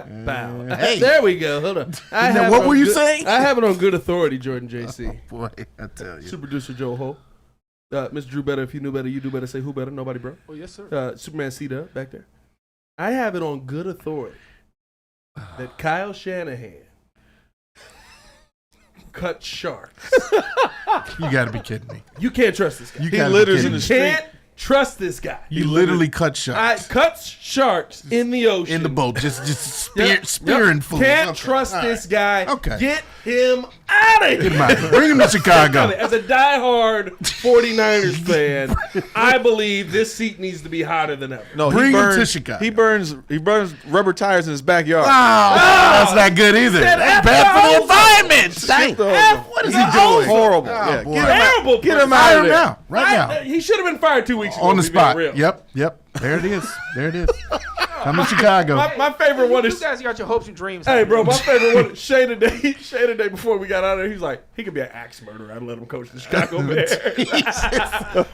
Bow. Hey. There we go. Hold on. What were you saying? I have it on good authority, Jordan JC. Oh, boy, I tell you. Super producer Joe Ho. Mr. Drew Better, if you knew better, you do better. Say who better? Nobody, bro. Oh, yes, sir. Superman C-Dub back there. I have it on good authority that Kyle Shanahan cut sharks. You got to be kidding me. You can't trust this guy. You He gotta be litters kidding in me. the street. Can't trust this guy. You literally cut sharks Cuts sharks in the ocean. in the boat, just Yep, spearing yep. fools. Can't Okay. trust All this right. guy. Okay. Get him out of here. Get him out of here. Bring him to Chicago. As a diehard 49ers fan, I believe this seat needs to be hotter than ever. No, Bring he him burns, to Chicago. He burns rubber tires in his backyard. That's not good either. Said That's F bad for the the environment. Skip the F, whole- what is That's he doing? Horrible. Oh, Yeah, boy. get him out. Terrible. Get him Fire out of him there. now. Right now. He should have been fired 2 weeks ago. On the if we being spot. real. Yep. There it is. There it is. Come to Chicago. My favorite one You is. guys got your hopes and dreams. Hey, bro, my favorite one. Shay today before we got out of there, he's like, he could be an axe murderer. I'd let him coach the Chicago Bears.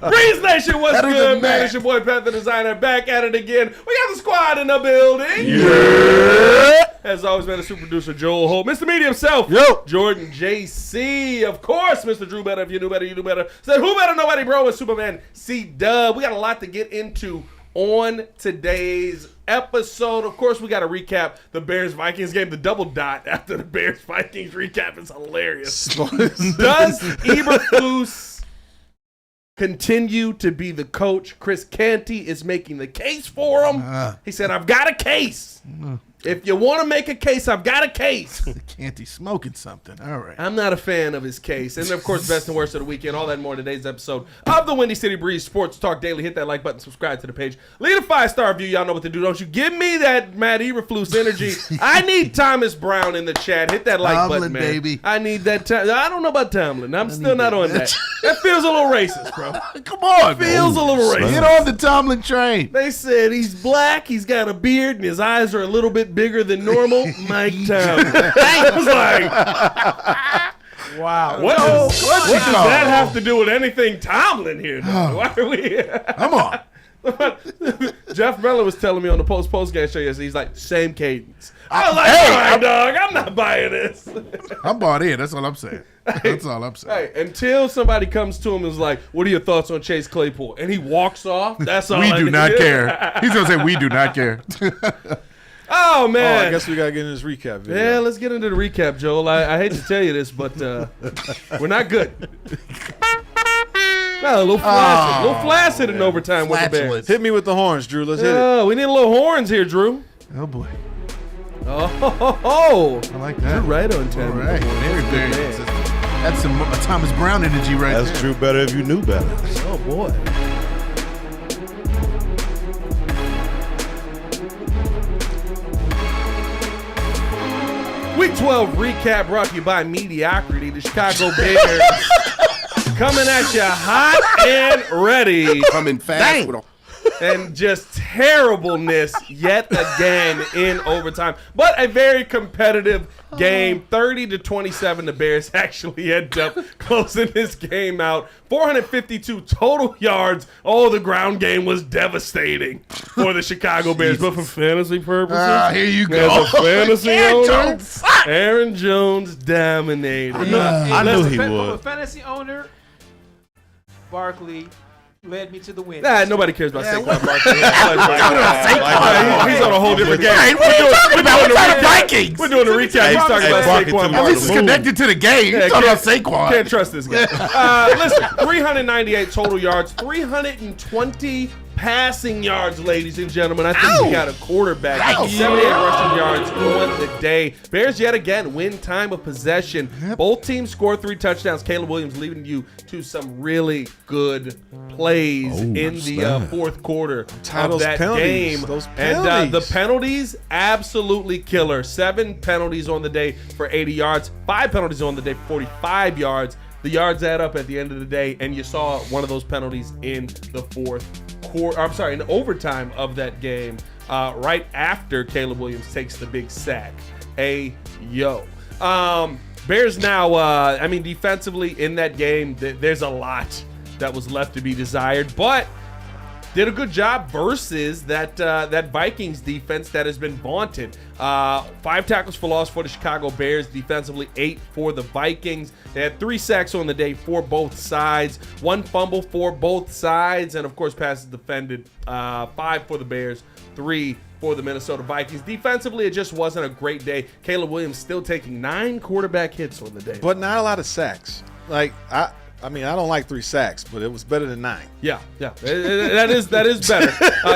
Breeze Nation, what's Better good, than man? that. It's your boy, Pat the Designer, back at it again. We got the squad in the building. Yeah. As always, man, the super producer, Joel Holt. Mr. Media himself, Yo. Jordan JC. Of course, Mr. Drew Better. If you knew better, you do better. Said, who better? Nobody, bro. It's Superman C-Dub. We got a lot to get into on today's episode. Of course, we got to recap the Bears-Vikings game. The double dot after the Bears-Vikings recap is hilarious. Does Eberflus continue to be the coach? Chris Canty is making the case for him. He said, I've got a case. If you want to make a case, I've got a case. Can't he smoking something? All right. I'm not a fan of his case. And, of course, best and worst of the weekend. All that and more in today's episode of the Windy City Breeze Sports Talk Daily. Hit that like button, subscribe to the page. Leave a 5-star review. Y'all know what to do, don't you? Give me that Matt Eberflus energy. I need Thomas Brown in the chat. Hit that like Tomlin, button, man. baby. I need that. I don't know about Tomlin. I'm still not on that. That feels a little racist, bro. Come on. Feels a little racist. Get on the Tomlin train. They said he's black, he's got a beard, and his eyes are a little bit bigger than normal. Mike Tomlin. I was like, Wow. what does you that call? have to do with anything Tomlin here? Though? Why are we? Come on. Jeff Mellor was telling me on the post game show yesterday. He's like, same cadence. I was like, Hey, all right, dog, I'm not buying this. I'm bought in. That's all I'm saying. That's all I'm saying. Hey, until somebody comes to him and is like, what are your thoughts on Chase Claypool? And he walks off. That's all We I do need. not care. He's going to say, we do not care. Oh, Oh, man. I guess we got to get in this recap video. Yeah, let's get into the recap, Joel. I hate to tell you this, but we're not good. No, a little flaccid in overtime with the Bears. Flatulence. Hit me with the horns, Drew. Let's hit it. Oh, we need a little horns here, Drew. Oh, boy. Oh, I like that. you're right on time. All right. Very good. That's some Thomas Brown energy right That's there. true better if you knew better. Oh, boy. Week 12 recap brought to you by Mediocrity. The Chicago Bears coming at you hot and ready. Coming fast with a And just terribleness yet again in overtime. But a very competitive game. 30-27, the Bears actually end up closing this game out. 452 total yards. Oh, the ground game was devastating for the Chicago Bears. But for fantasy purposes, Here you go. as a fantasy Aaron owner, Jones sucked. Aaron Jones dominated. I knew he From a would. fantasy owner, Barkley led me to the win. Nah, nobody cares about Saquon Barkley. Saquon. He's on a whole different game. Hey, what are you talking about? We're talking Vikings. We're doing the recap. He's talking Hey, about Barkley Saquon took At Barkley. least it's connected to the game. You're talking about Saquon. Can't trust this guy. Listen, 398 total yards, 320 passing yards, ladies and gentlemen. I think we got a quarterback. 78 rushing yards on the day. Bears yet again win time of possession. Both teams score 3 touchdowns. Caleb Williams leading you to some really good plays in the fourth quarter Tired of of those that penalties. game. Those And penalties. the penalties, absolutely killer. 7 penalties on the day for 80 yards. 5 penalties on the day for 45 yards. The yards add up at the end of the day, and you saw one of those penalties in the fourth quarter. I'm sorry, in the overtime of that game, right after Caleb Williams takes the big sack. Bears now, defensively in that game, there's a lot that was left to be desired, but did a good job versus that Vikings defense that has been vaunted. 5 tackles for loss for the Chicago Bears defensively, 8 for the Vikings. They had 3 sacks on the day for both sides, 1 fumble for both sides, and of course passes defended, 5 for the Bears, 3 for the Minnesota Vikings. Defensively, it just wasn't a great day. Caleb Williams still taking 9 quarterback hits on the day. But not a lot of sacks. Like, I mean, I don't like 3 sacks, but it was better than 9. Yeah. That is better.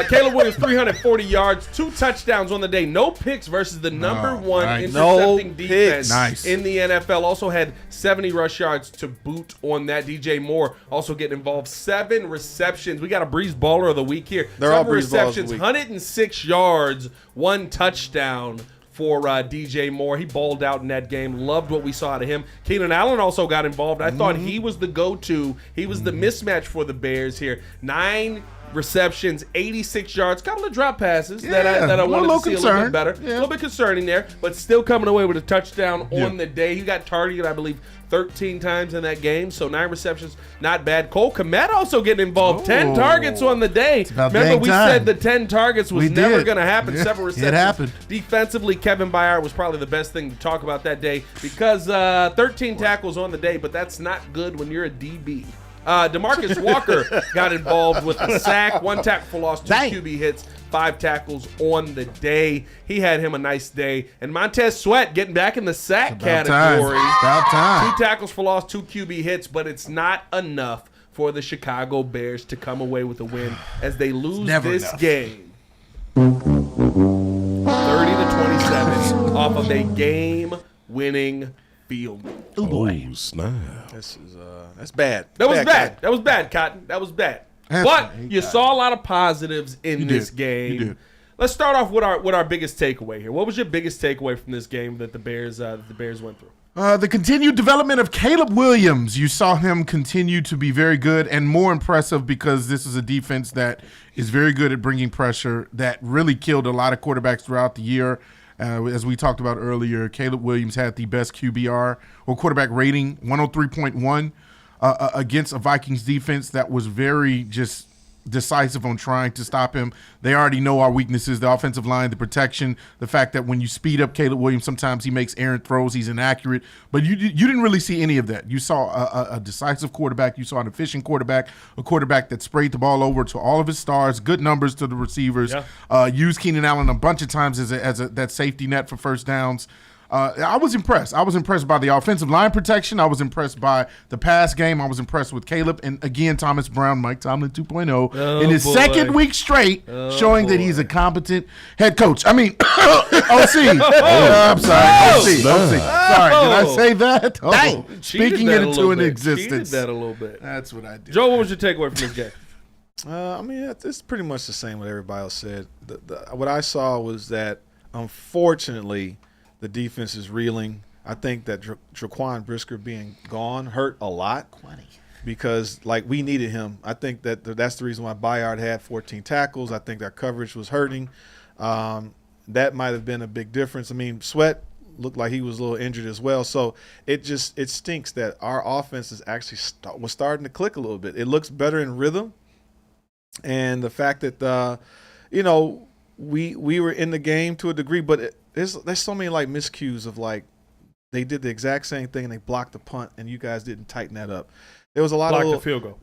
Caleb Williams, 340 yards, 2 touchdowns on the day. No picks versus the number 1 intercepting defense in the NFL. Also had 70 rush yards to boot on that. DJ Moore also getting involved. 7 receptions. We got a Breeze Baller of the week here. They're all 7 Breeze Ballers of the receptions, week. 106 yards, 1 touchdown for DJ Moore. He balled out in that game. Loved what we saw out of him. Keenan Allen also got involved. I thought he was the go-to. He was the mismatch for the Bears here. 9 receptions, 86 yards. Couple of drop passes that I wanted to see a little bit better. A little bit concerning there, but still coming away with a touchdown on the day. He got targeted, I believe, 13 times in that game, so 9 receptions, not bad. Cole Kmet also getting involved. 10 targets on the day. Remember, we said the 10 targets was never going to happen. 7 receptions. It happened. Defensively, Kevin Byard was probably the best thing to talk about that day because 13 tackles on the day, but that's not good when you're a DB. DeMarcus Walker got involved with a sack, 1 tackle for loss, 2 QB hits, 5 tackles on the day. He had him a nice day. And Montez Sweat getting back in the sack category. About time. 2 tackles for loss, 2 QB hits, but it's not enough for the Chicago Bears to come away with a win as they lose this game 30-27 off of a game-winning field goal. Oh, snap. That's bad. That was bad. That was bad, Cotton. That was bad. But you saw a lot of positives in this game. You did. Let's start off with our biggest takeaway here. What was your biggest takeaway from this game that the Bears went through? The continued development of Caleb Williams. You saw him continue to be very good and more impressive because this is a defense that is very good at bringing pressure that really killed a lot of quarterbacks throughout the year. As we talked about earlier, Caleb Williams had the best QBR or quarterback rating, 103.1, against a Vikings defense that was very just decisive on trying to stop him. They already know our weaknesses, the offensive line, the protection, the fact that when you speed up Caleb Williams, sometimes he makes errant throws, he's inaccurate. But you didn't really see any of that. You saw a decisive quarterback. You saw an efficient quarterback, a quarterback that sprayed the ball over to all of his stars, good numbers to the receivers, used Keenan Allen a bunch of times as that safety net for first downs. I was impressed. I was impressed by the offensive line protection. I was impressed by the pass game. I was impressed with Caleb. And again, Thomas Brown, Mike Tomlin 2.0, in his second week straight, showing that he's a competent head coach. I mean, OC. I'm sorry. OC. Sorry, did I say that? Oh, speaking it into an existence. Cheated that a little bit. That's what I did. Joe, what was your takeaway from this game? I mean, it's pretty much the same what everybody else said. What I saw was that, unfortunately, the defense is reeling. I think that Jaquan Brisker being gone hurt a lot because, like, we needed him. I think that's the reason why Byard had 14 tackles. I think our coverage was hurting. That might have been a big difference. I mean, Sweat looked like he was a little injured as well. So it stinks that our offense is actually was starting to click a little bit. It looks better in rhythm. And the fact that, we were in the game to a degree, but there's so many like miscues of like they did the exact same thing and they blocked the punt and you guys didn't tighten that up. There was a lot blocked of the field goal.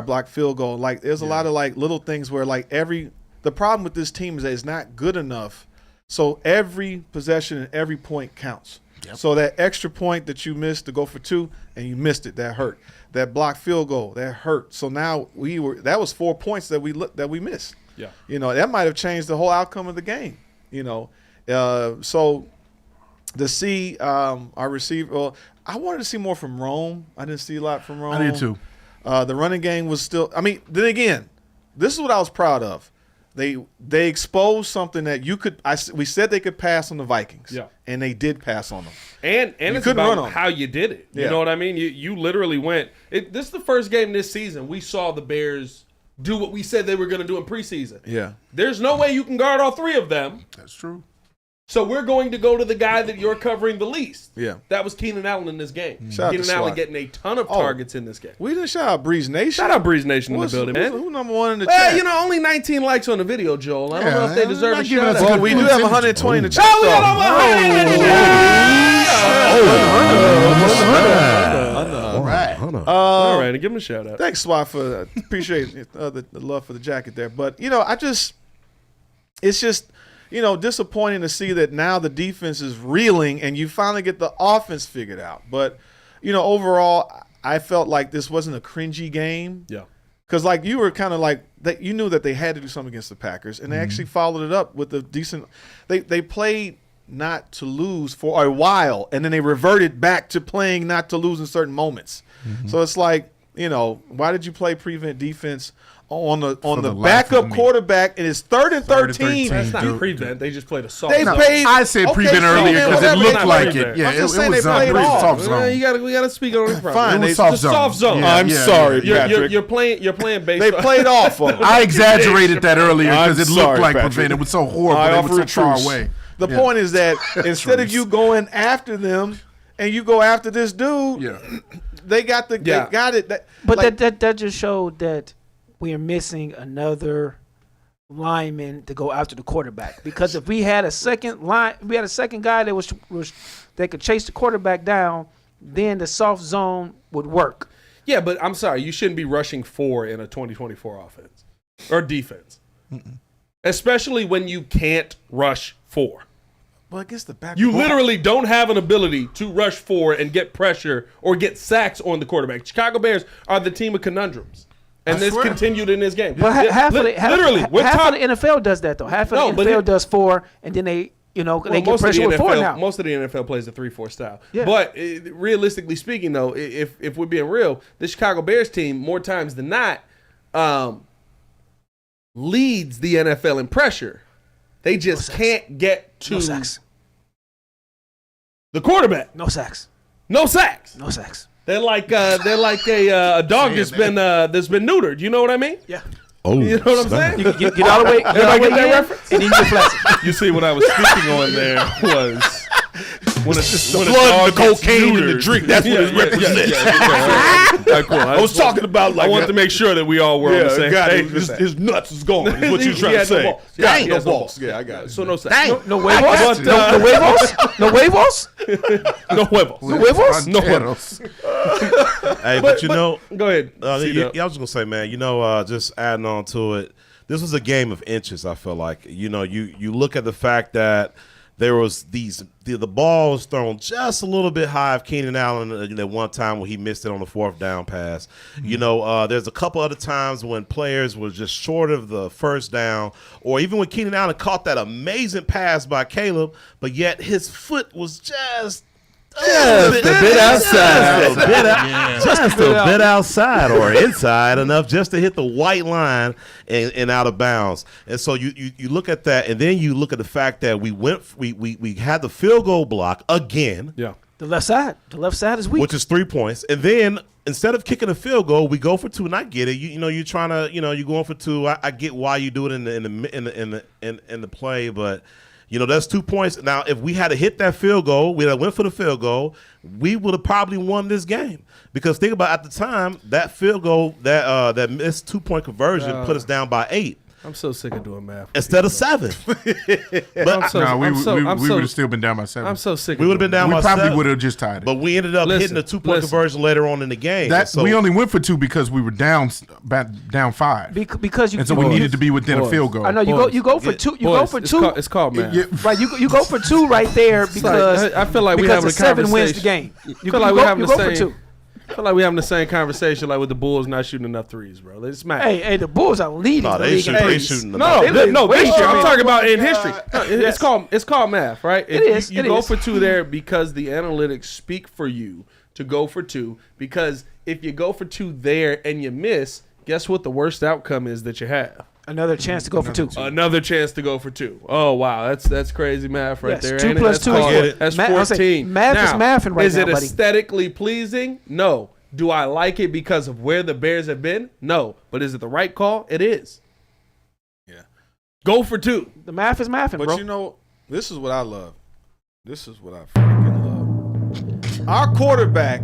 Blocked field goal. Like there's a lot of like little things where like the problem with this team is that it's not good enough. So every possession and every point counts. Yep. So that extra point that you missed to go for 2 and you missed it, that hurt. That blocked field goal, that hurt. So now that was 4 points that we missed. Yeah. That might have changed the whole outcome of the game. So to see our receiver, well, I wanted to see more from Rome. I didn't see a lot from Rome. I did too. The running game was still. I mean, then again, this is what I was proud of. They exposed something that we said they could pass on the Vikings, and they did pass on them. And it's about how you did it. You know what I mean? You literally went. This is the first game this season we saw the Bears do what we said they were going to do in preseason. Yeah. There's no way you can guard all 3 of them. That's true. So we're going to go to the guy that you're covering the least. Yeah. That was Keenan Allen in this game. Shout out to Keenan Allen Swat. getting a ton of targets in this game. We didn't shout out Breeze Nation. Shout out Breeze Nation in the building, man. Who number one in the Well, chat? only 19 likes on the video, Joel. I don't know if they deserve a not giving shout us out. a Well, we do have 120 in the chat. Oh, we got All right. All right, give him a shout out. Thanks, Swat, for appreciate the love for the jacket there. But it's just disappointing to see that now the defense is reeling and you finally get the offense figured out. But overall, I felt like this wasn't a cringy game. Yeah. Because you were kind of like that, you knew that they had to do something against the Packers, and they actually followed it up with a decent. They played not to lose for a while, and then they reverted back to playing not to lose in certain moments. So it's like, why did you play prevent defense on the the life backup of me. quarterback? And it's 3rd and 13. That's not Dude. prevent. They just played a soft They zone. played. I said prevent earlier because it looked like it. Yeah, I'm it just saying was they played pretty off. soft We zone. gotta speak on it. Fine, It was they- soft It's a soft zone. Yeah, I'm yeah, sorry, yeah. Patrick. You're playing based. They played off on them. I exaggerated that earlier because it I'm looked sorry, like Patrick. prevent. It was so horrible. I They offer were a so far truce. away. The Yeah. point is that instead of you going after them and you go after this dude, Yeah. they got Yeah. they got it. But like, that just showed that we are missing another lineman to go after the quarterback. Because if we had a second guy that was that could chase the quarterback down, then the soft zone would work. Yeah, but I'm sorry. You shouldn't be rushing 4 in a 2024 offense or defense, especially when you can't rush 4. well, against the back. You literally don't have an ability to rush 4 and get pressure or get sacks on the quarterback. Chicago Bears are the team of conundrums. And I this swear. continued in this game. But half of the NFL does that though. Half of No, the but NFL does 4, and then they get most pressure of with the 4 NFL, now. Most of the NFL plays a 3-4 style. Yeah. But realistically speaking, though, if we're being real, the Chicago Bears team, more times than not, leads the NFL in pressure. They just can't get to No sacks. the quarterback. No sacks. No sacks. No sacks. They're like a dog that's been neutered. You know what I mean? Yeah. Oh, You know what I'm saying? You get all the way. Everybody get that reference? And then you flex it. You see, what I was speaking on there was when the blood and the cocaine in the drink. That's what it represents. Cool. I was talking about I wanted to make sure that we all were on the same page. with that. his nuts is gone. Is what you're He trying to had no say. balls. Yeah, He no has no balls. balls. Yeah, I got it. So no sex. No huevos. But, No huevos. No huevos. No huevos. No huevos. No huevos. Hey, but you know, Go ahead. yeah, C-Dub. I was gonna say, man, just adding on to it, this was a game of inches. I feel like, you look at the fact that there was the ball was thrown just a little bit high of Keenan Allen at one time when he missed it on the 4th down pass. There's a couple other times when players were just short of the 1st down, or even when Keenan Allen caught that amazing pass by Caleb, but yet his foot was just a bit outside. Just a bit outside or inside enough just to hit the white line and out of bounds. And so you look at that, and then you look at the fact that we had the field goal block again. Yeah. The left side. The left side is weak. Which is 3 points. And then instead of kicking a field goal, we go for 2, and I get it. You're trying to, you're going for 2. I get why you do it in the play, but that's 2 points. Now, if we had to hit that field goal, we went for the field goal, we would have probably won this game. Because think about, at the time, that field goal, that missed 2-point conversion put us down by 8 I'm so sick of doing math. instead of 7. But I'm We so- would have still been down by 7. I'm so sick. we would have been down We by probably 7. would have just tied it. But we ended up hitting a 2-point conversion later on in the game. We only went for 2 because we were down 5, because you. and so we needed to be within a field goal. I know you go for 2. You go for 2. It's called math. Yeah. Right. You go for 2 right there because I feel like we because having a the 7 wins the conversation. game. I feel like we're having you the go for same. 2. I feel like we're having the same conversation like with the Bulls not shooting enough threes, bro. They smack. Hey, the Bulls are leading No, the they league in threes. shooting the No, They no, way this year. I'm more. talking about in history. No, Yes. it's called math, right? It is, You it go is. for 2 there because the analytics speak for you to go for 2. Because if you go for 2 there and you miss, guess what? The worst outcome is that you have Another chance to go for 2. another chance to go for 2. Oh wow, that's crazy math right Yes, there. 2 ain't it? plus That's 2 is called- what- That's I'll say 14. math is Now, mathing right is now, it buddy. aesthetically pleasing? No. Do I like it because of where the Bears have been? No. But is it the right call? It is. Yeah. Go for 2. The math is mathing, But bro. This is what I love. This is what I freaking love. Our quarterback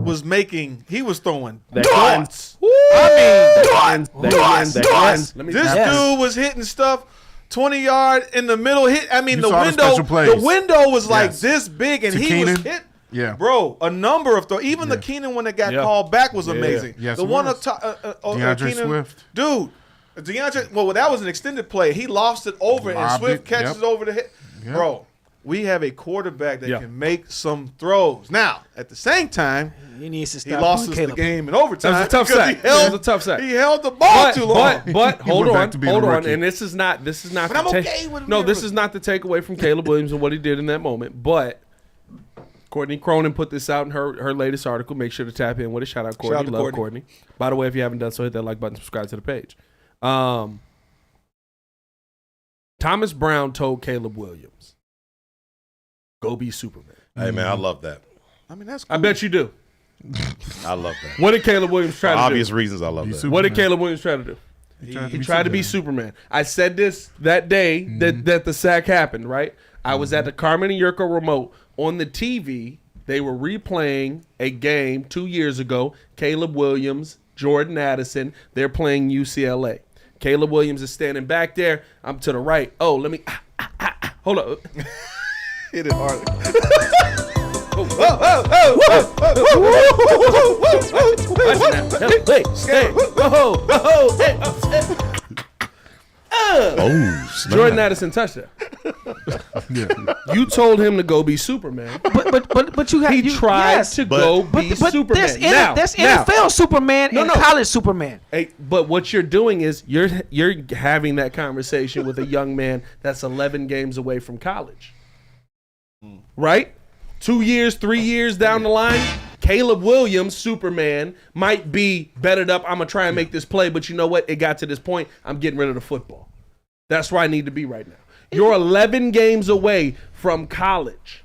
was throwing darts. Darts. This dude was hitting stuff 20-yard in the middle. The window was like this big, and he was hit. Yeah, bro, a number of throws. Even the Keenan one that got called back was amazing. Yes, the one up top, DeAndre Swift, dude. DeAndre, well, that was an extended play. He lost it over, and Swift catches it over the head. Yep. Bro, we have a quarterback that can make some throws. Now, at the same time, he lost us the game in overtime. That was a tough sack. That was a tough sack. He held the ball too long. But hold on. And this is not. This is not the takeaway from Caleb Williams and what he did in that moment. But Courtney Cronin put this out in her latest article. Make sure to tap in with it. Shout out Courtney. Love Courtney. By the way, if you haven't done so, hit that like button, subscribe to the page. Thomas Brown told Caleb Williams, "Go be Superman." Hey man, I love that. I mean, that's cool. I bet you do. I love that. What did Caleb Williams try to do? Obvious reasons I love that. What did Caleb Williams try to do? He tried to be Superman. I said this that day that the sack happened, right? I was at the Carmen and Yurko remote. On the TV, they were replaying a game 2 years ago. Caleb Williams, Jordan Addison, they're playing UCLA. Caleb Williams is standing back there. I'm to the right. Oh, let me hold up. Hit it hard. Jordan Addison touchdown. You told him to go be Superman, but he tried to go be Superman. That's NFL Superman and college Superman. Hey, but what you're doing is you're having that conversation with a young man that's 11 games away from college, right? 2 years, 3 years down the line, Caleb Williams, Superman, might be bettered up. I'm going to try and make this play, but you know what? It got to this point. I'm getting rid of the football. That's where I need to be right now. You're 11 games away from college.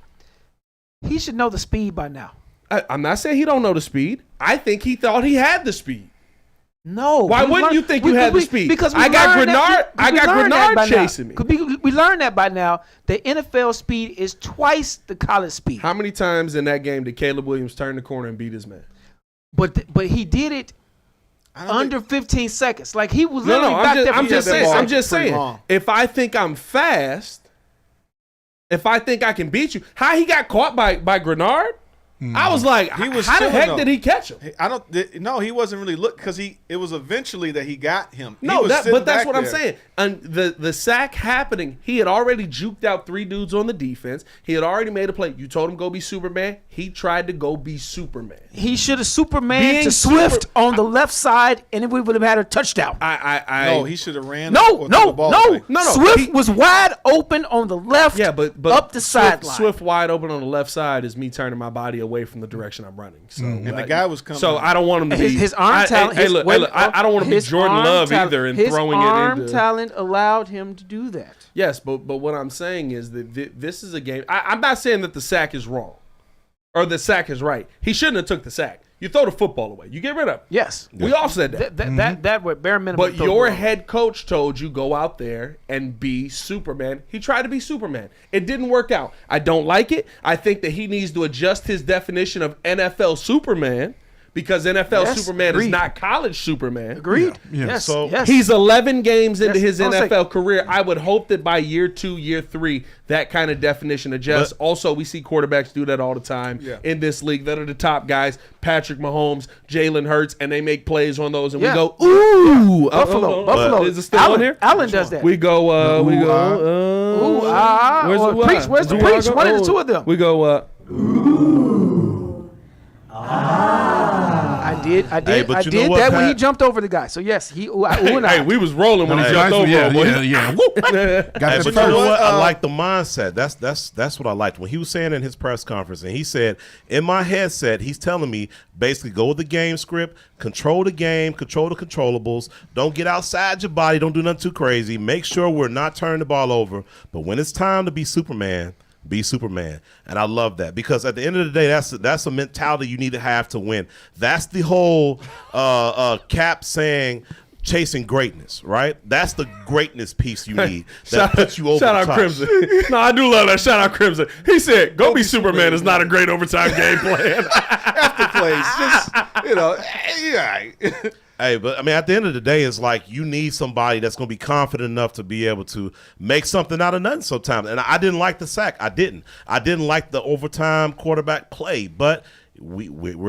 He should know the speed by now. I'm not saying he don't know the speed. I think he thought he had the speed. No. Why wouldn't you think you had the speed? Because I got Grenard chasing me. We learned that by now. The NFL speed is twice the college speed. How many times in that game did Caleb Williams turn the corner and beat his man? But he did it under 15 seconds. Like he was literally back there. I'm just saying. If I think I'm fast, if I think I can beat you, how he got caught by Grenard? I was like, how the heck did he catch him? No, he wasn't really looking because it was eventually that he got him. No, but that's what I'm saying. And the sack happening, he had already juked out 3 dudes on the defense. He had already made a play. You told him go be Superman. He tried to go be Superman. He should have Superman to Swift on the left side, and we would have had a touchdown. No, he should have ran. No. Swift was wide open on the left. Yeah, but up the sideline. Swift wide open on the left side is me turning my body away from the direction I'm running. So and the guy was coming. So I don't want him to be his arm talent. I don't want to be Jordan Love either and throwing it into. His arm talent allowed him to do that. Yes, but what I'm saying is that this is a game. I'm not saying that the sack is wrong or the sack is right. He shouldn't have took the sack. You throw the football away. You get rid of it. Yes. We all said that. That would bare minimum. But your head coach told you go out there and be Superman. He tried to be Superman. It didn't work out. I don't like it. I think that he needs to adjust his definition of NFL Superman because NFL Superman is not college Superman. Agreed. Yeah. Yes. So he's 11 games into his NFL career. I would hope that by year 2, year 3, that kind of definition adjusts. Also, we see quarterbacks do that all the time in this league that are the top guys, Patrick Mahomes, Jalen Hurts, and they make plays on those, and we go, ooh. Buffalo. Is it still on here? Allen does that. We go, Where's the preach? Where's the preach? One of the two of them. We go, I did that when he jumped over the guy. So yes, he. Hey, we was rolling when he jumped over. Yeah. But you know what? I like the mindset. That's what I liked when he was saying in his press conference, and he said, in my headset, he's telling me basically go with the game script, control the game, control the controllables, don't get outside your body, don't do nothing too crazy, make sure we're not turning the ball over. But when it's time to be Superman, be Superman. And I love that because at the end of the day, that's a mentality you need to have to win. That's the whole Cap saying, chasing greatness, right? That's the greatness piece you need that puts you over Shout the out top. Crimson. No, I do love that. Shout out Crimson. He said, "Go be Superman" is not a great overtime game plan. After plays, just yeah. Hey, but I mean, at the end of the day, it's like you need somebody that's going to be confident enough to be able to make something out of nothing sometimes. And I didn't like the sack. I didn't like the overtime quarterback play, but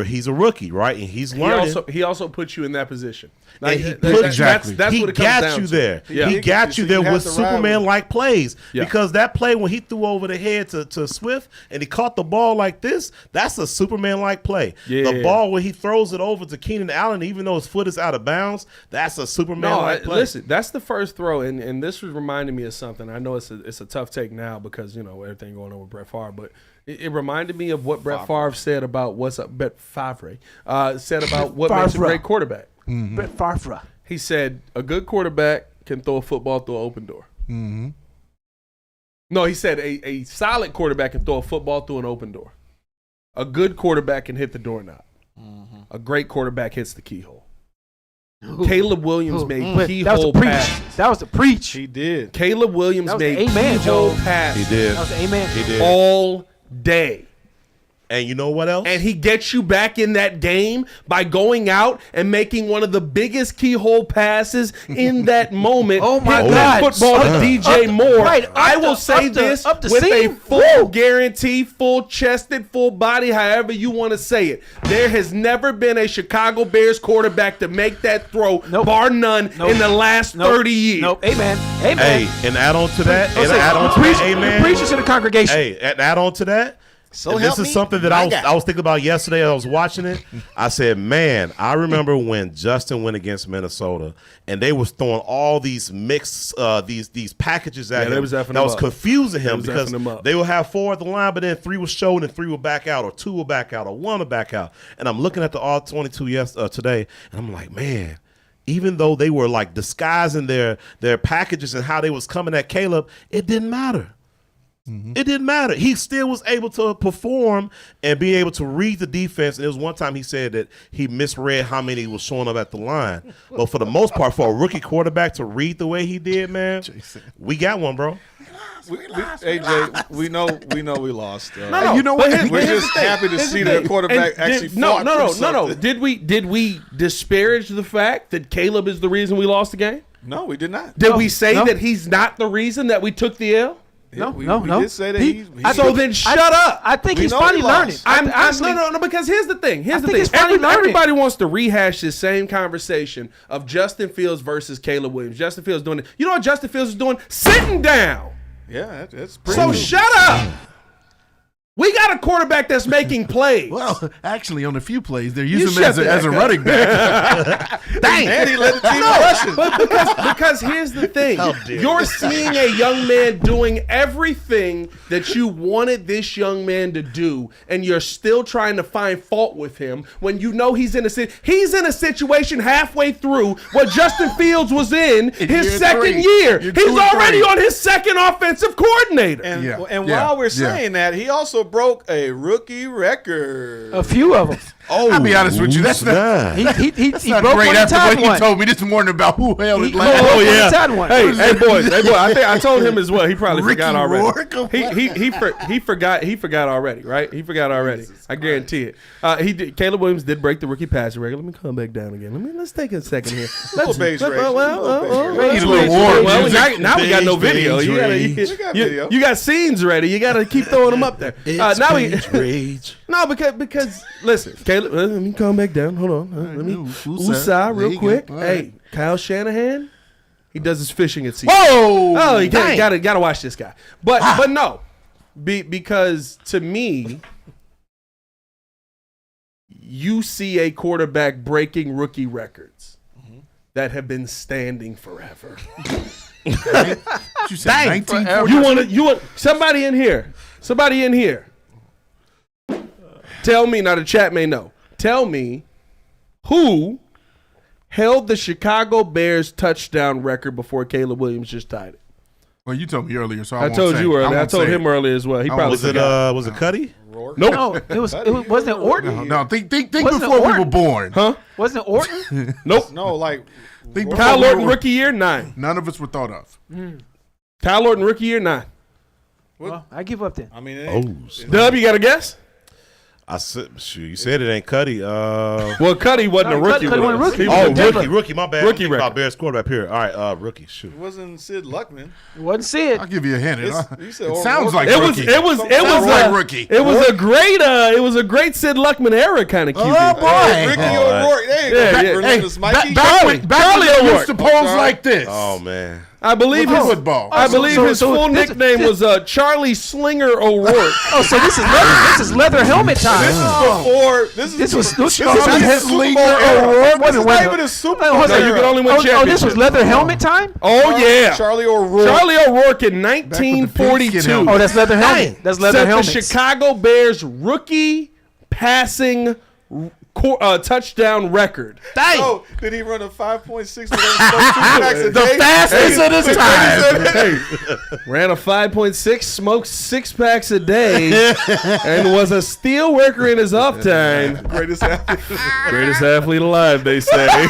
he's a rookie, right? And he's learning. He also puts you in that position. And Like, Exactly. That's he what it comes got down you to. there. Yeah. He got you So there you have with to ride with Superman-like plays. Yeah. Because that play when he threw over the head to Swift and he caught the ball like this, that's a Superman-like play. Yeah. The ball when he throws it over to Keenan Allen, even though his foot is out of bounds, that's a No, Superman-like play. listen, that's the first throw, and this was reminding me of something. I know it's a tough take now because everything going on with Brett Favre, but it reminded me of what Brett Favre said about Brett Favre said about what makes a Favre. great quarterback. Brett Favre. He said a good quarterback can throw a football through an open door. Mm-hmm. No, he said a solid quarterback can throw a football through an open door. A good quarterback can hit the doorknob. A great quarterback hits the keyhole. Caleb Williams made That was keyhole the preach. passes. That was the preach. He did. Caleb Williams That was made the amen, keyhole Joe. passes. He did. That was the amen. He did. all day. And you know what else? And he gets you back in that game by going out and making one of the biggest keyhole passes in that moment. Oh, my Hit that God. football to DJ Moore. right, I up will the- say up the- this up the with a seam. full Woo. guarantee, full chested, full body, however you want to say it. There has never been a Chicago Bears quarterback to make that throw, Nope. bar none, Nope. in the last Nope. 30 years. Nope. Amen. Amen. Hey, and add on to that, Don't say- amen. Preach to the congregation. Hey, and add on to that. So and help this is me, something that my I guy. was thinking about yesterday. I was watching it. I said, man, I remember when Justin went against Minnesota and they was throwing all these mixed these packages at Yeah, they him was effing that him was up. confusing They him was because effing him up. they will have 4 at the line, but then 3 will show and 3 will back out, or 2 will back out, or 1 will back out. And I'm looking at the all 22 today, and I'm like, man. Even though they were like disguising their packages and how they was coming at Caleb, it didn't matter. It didn't matter. He still was able to perform and be able to read the defense. And there was one time he said that he misread how many was showing up at the line. But for the most part, for a rookie quarterback to read the way he did, man, we got one, bro. AJ, we know we lost. No, you know what? We're just happy to see their quarterback actually fought for something. Did we disparage the fact that Caleb is the reason we lost the game? No, we did not. Did we say no. that he's not the reason that we took the L? No, we no. did say that He- he's So then shut up. I think We he's know finally he lost. learning. I'm no, because here's the thing. Here's the think thing. he's finally learning. Everybody wants to rehash this same conversation of Justin Fields versus Caleb Williams. Justin Fields doing it. You know what Justin Fields is doing? Sitting down. Yeah, that's pretty. So shut up. We got a quarterback that's making plays. Well, actually, on a few plays, they're You using him shut as the a heck running back. Dang. And he led the team rushing. But because here's the thing. You're seeing a young man doing everything that you wanted this young man to do, and you're still trying to find fault with him when you know he's in a situation halfway through what Justin Fields was in his year second 3. year. Year He's 2 and already 3. on his second offensive coordinator. And Yeah, and yeah, while we're yeah. saying that, he also broke a rookie record. A few of them. Oh, I'll be honest with you. That's not, He that's not broke great one after time what you one. told me this morning about who held He it last. broke one time one. Hey boys, I think I told him as well. He probably Ricky forgot already. Rourke? He forgot already, right? He forgot already. I guarantee it. He did. Caleb Williams did break the rookie passing record. Let me come back down again. Let's take a second here. Little base race. Well, Need a little war well, music. now we got no Beige, video. beige You gotta, rage. We got video. you got scenes ready. You got to keep throwing them up there. Now we rage. no because listen, Caleb. Let me come back down. Hold on. Let me Usai. real There you quick. go. All Hey, right. Kyle Shanahan. He does his fishing at sea. Whoa! Oh, you Dang. gotta watch this guy. But no, because to me, you see a quarterback breaking rookie records that have been standing forever. You said 1940. You want somebody in here? Somebody in here. Tell me, now the chat may know. Tell me who held the Chicago Bears touchdown record before Caleb Williams just tied it. Well, you told me earlier, so I I won't told say you it. earlier. I won't told say him it. earlier as well. He probably Was it forgot. was it Cuddy? O'Rourke. Nope. No, wasn't it Orton? No, think Wasn't before it we were Orton? born. Huh? Wasn't it Orton? Nope. No, like Think Rourke- before Kyle we Orton were- rookie year 9. None of us were thought of. Kyle Orton rookie year 9. Well, I give up then. I mean, it Oh, ain't- snap. Dub, you got a guess? I said, shoot, you said it ain't Cuddy. Well, Cuddy wasn't No, a rookie. Cuddy wasn't a rookie. He was Oh, a Denver. rookie, my bad. Rookie I'm thinking about record. Bears quarterback here. All right, rookie, shoot. it wasn't Sid Luckman. It wasn't Sid. I'll give you a hint. You said It sounds like It was rookie. it was it Sounds was like a rookie. It was a great Sid Luckman era kind of QB. Oh, boy. Ricky Oh, O'Rourke. There you Yeah, go. yeah. Relentless Mikey. back when Charlie they O'Rourke. used to pose like this. Oh man. I believe With his football. I believe his full this- nickname was Charlie Slinger O'Rourke. Oh, so this is leather helmet time. This was This was Slinger O'Rourke. What's his name in his Super Bowl? Hold on, you can only win oh, this championships. was leather helmet time. Oh yeah, Charlie O'Rourke. Charlie O'Rourke in pigskin 1942. helmet. Oh, that's leather helmet. That's leather set helmet. the Chicago Bears rookie passing touchdown record. Oh, did he run a 5.6 with those The fastest of his time. Hey, ran a 5.6, smoked 6 packs a day, and was a steel worker in his off time. Greatest athlete. Greatest athlete alive, they say. Oh,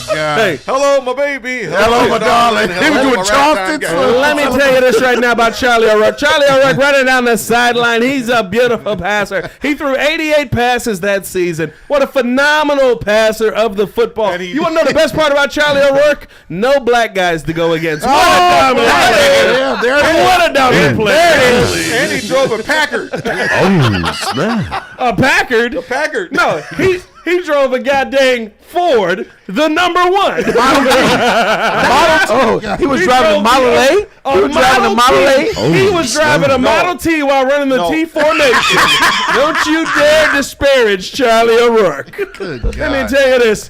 my God. Hey, Hello, my baby. Hello, my darling. He was doing my Charleston. ragtime guy. let me tell you this right now about Charlie O'Rourke. Charlie O'Rourke running down the sideline. He's a beautiful passer. He threw 88 passes that season. What a phenomenal passer of the football. And he- You want to know the best part about Charlie O'Rourke? No black guys to go against. What a Oh, dominant player. yeah, there it is. What a dominant player. And he drove a Packard. Oh snap. A Packard? Packard. No, he drove a goddamn Ford, the number one. Oh, he was driving a Model A. He was driving a Model A. He was driving a Model T while running the No. T formation. Don't you dare disparage Charlie O'Rourke. Good Let me God. tell you this.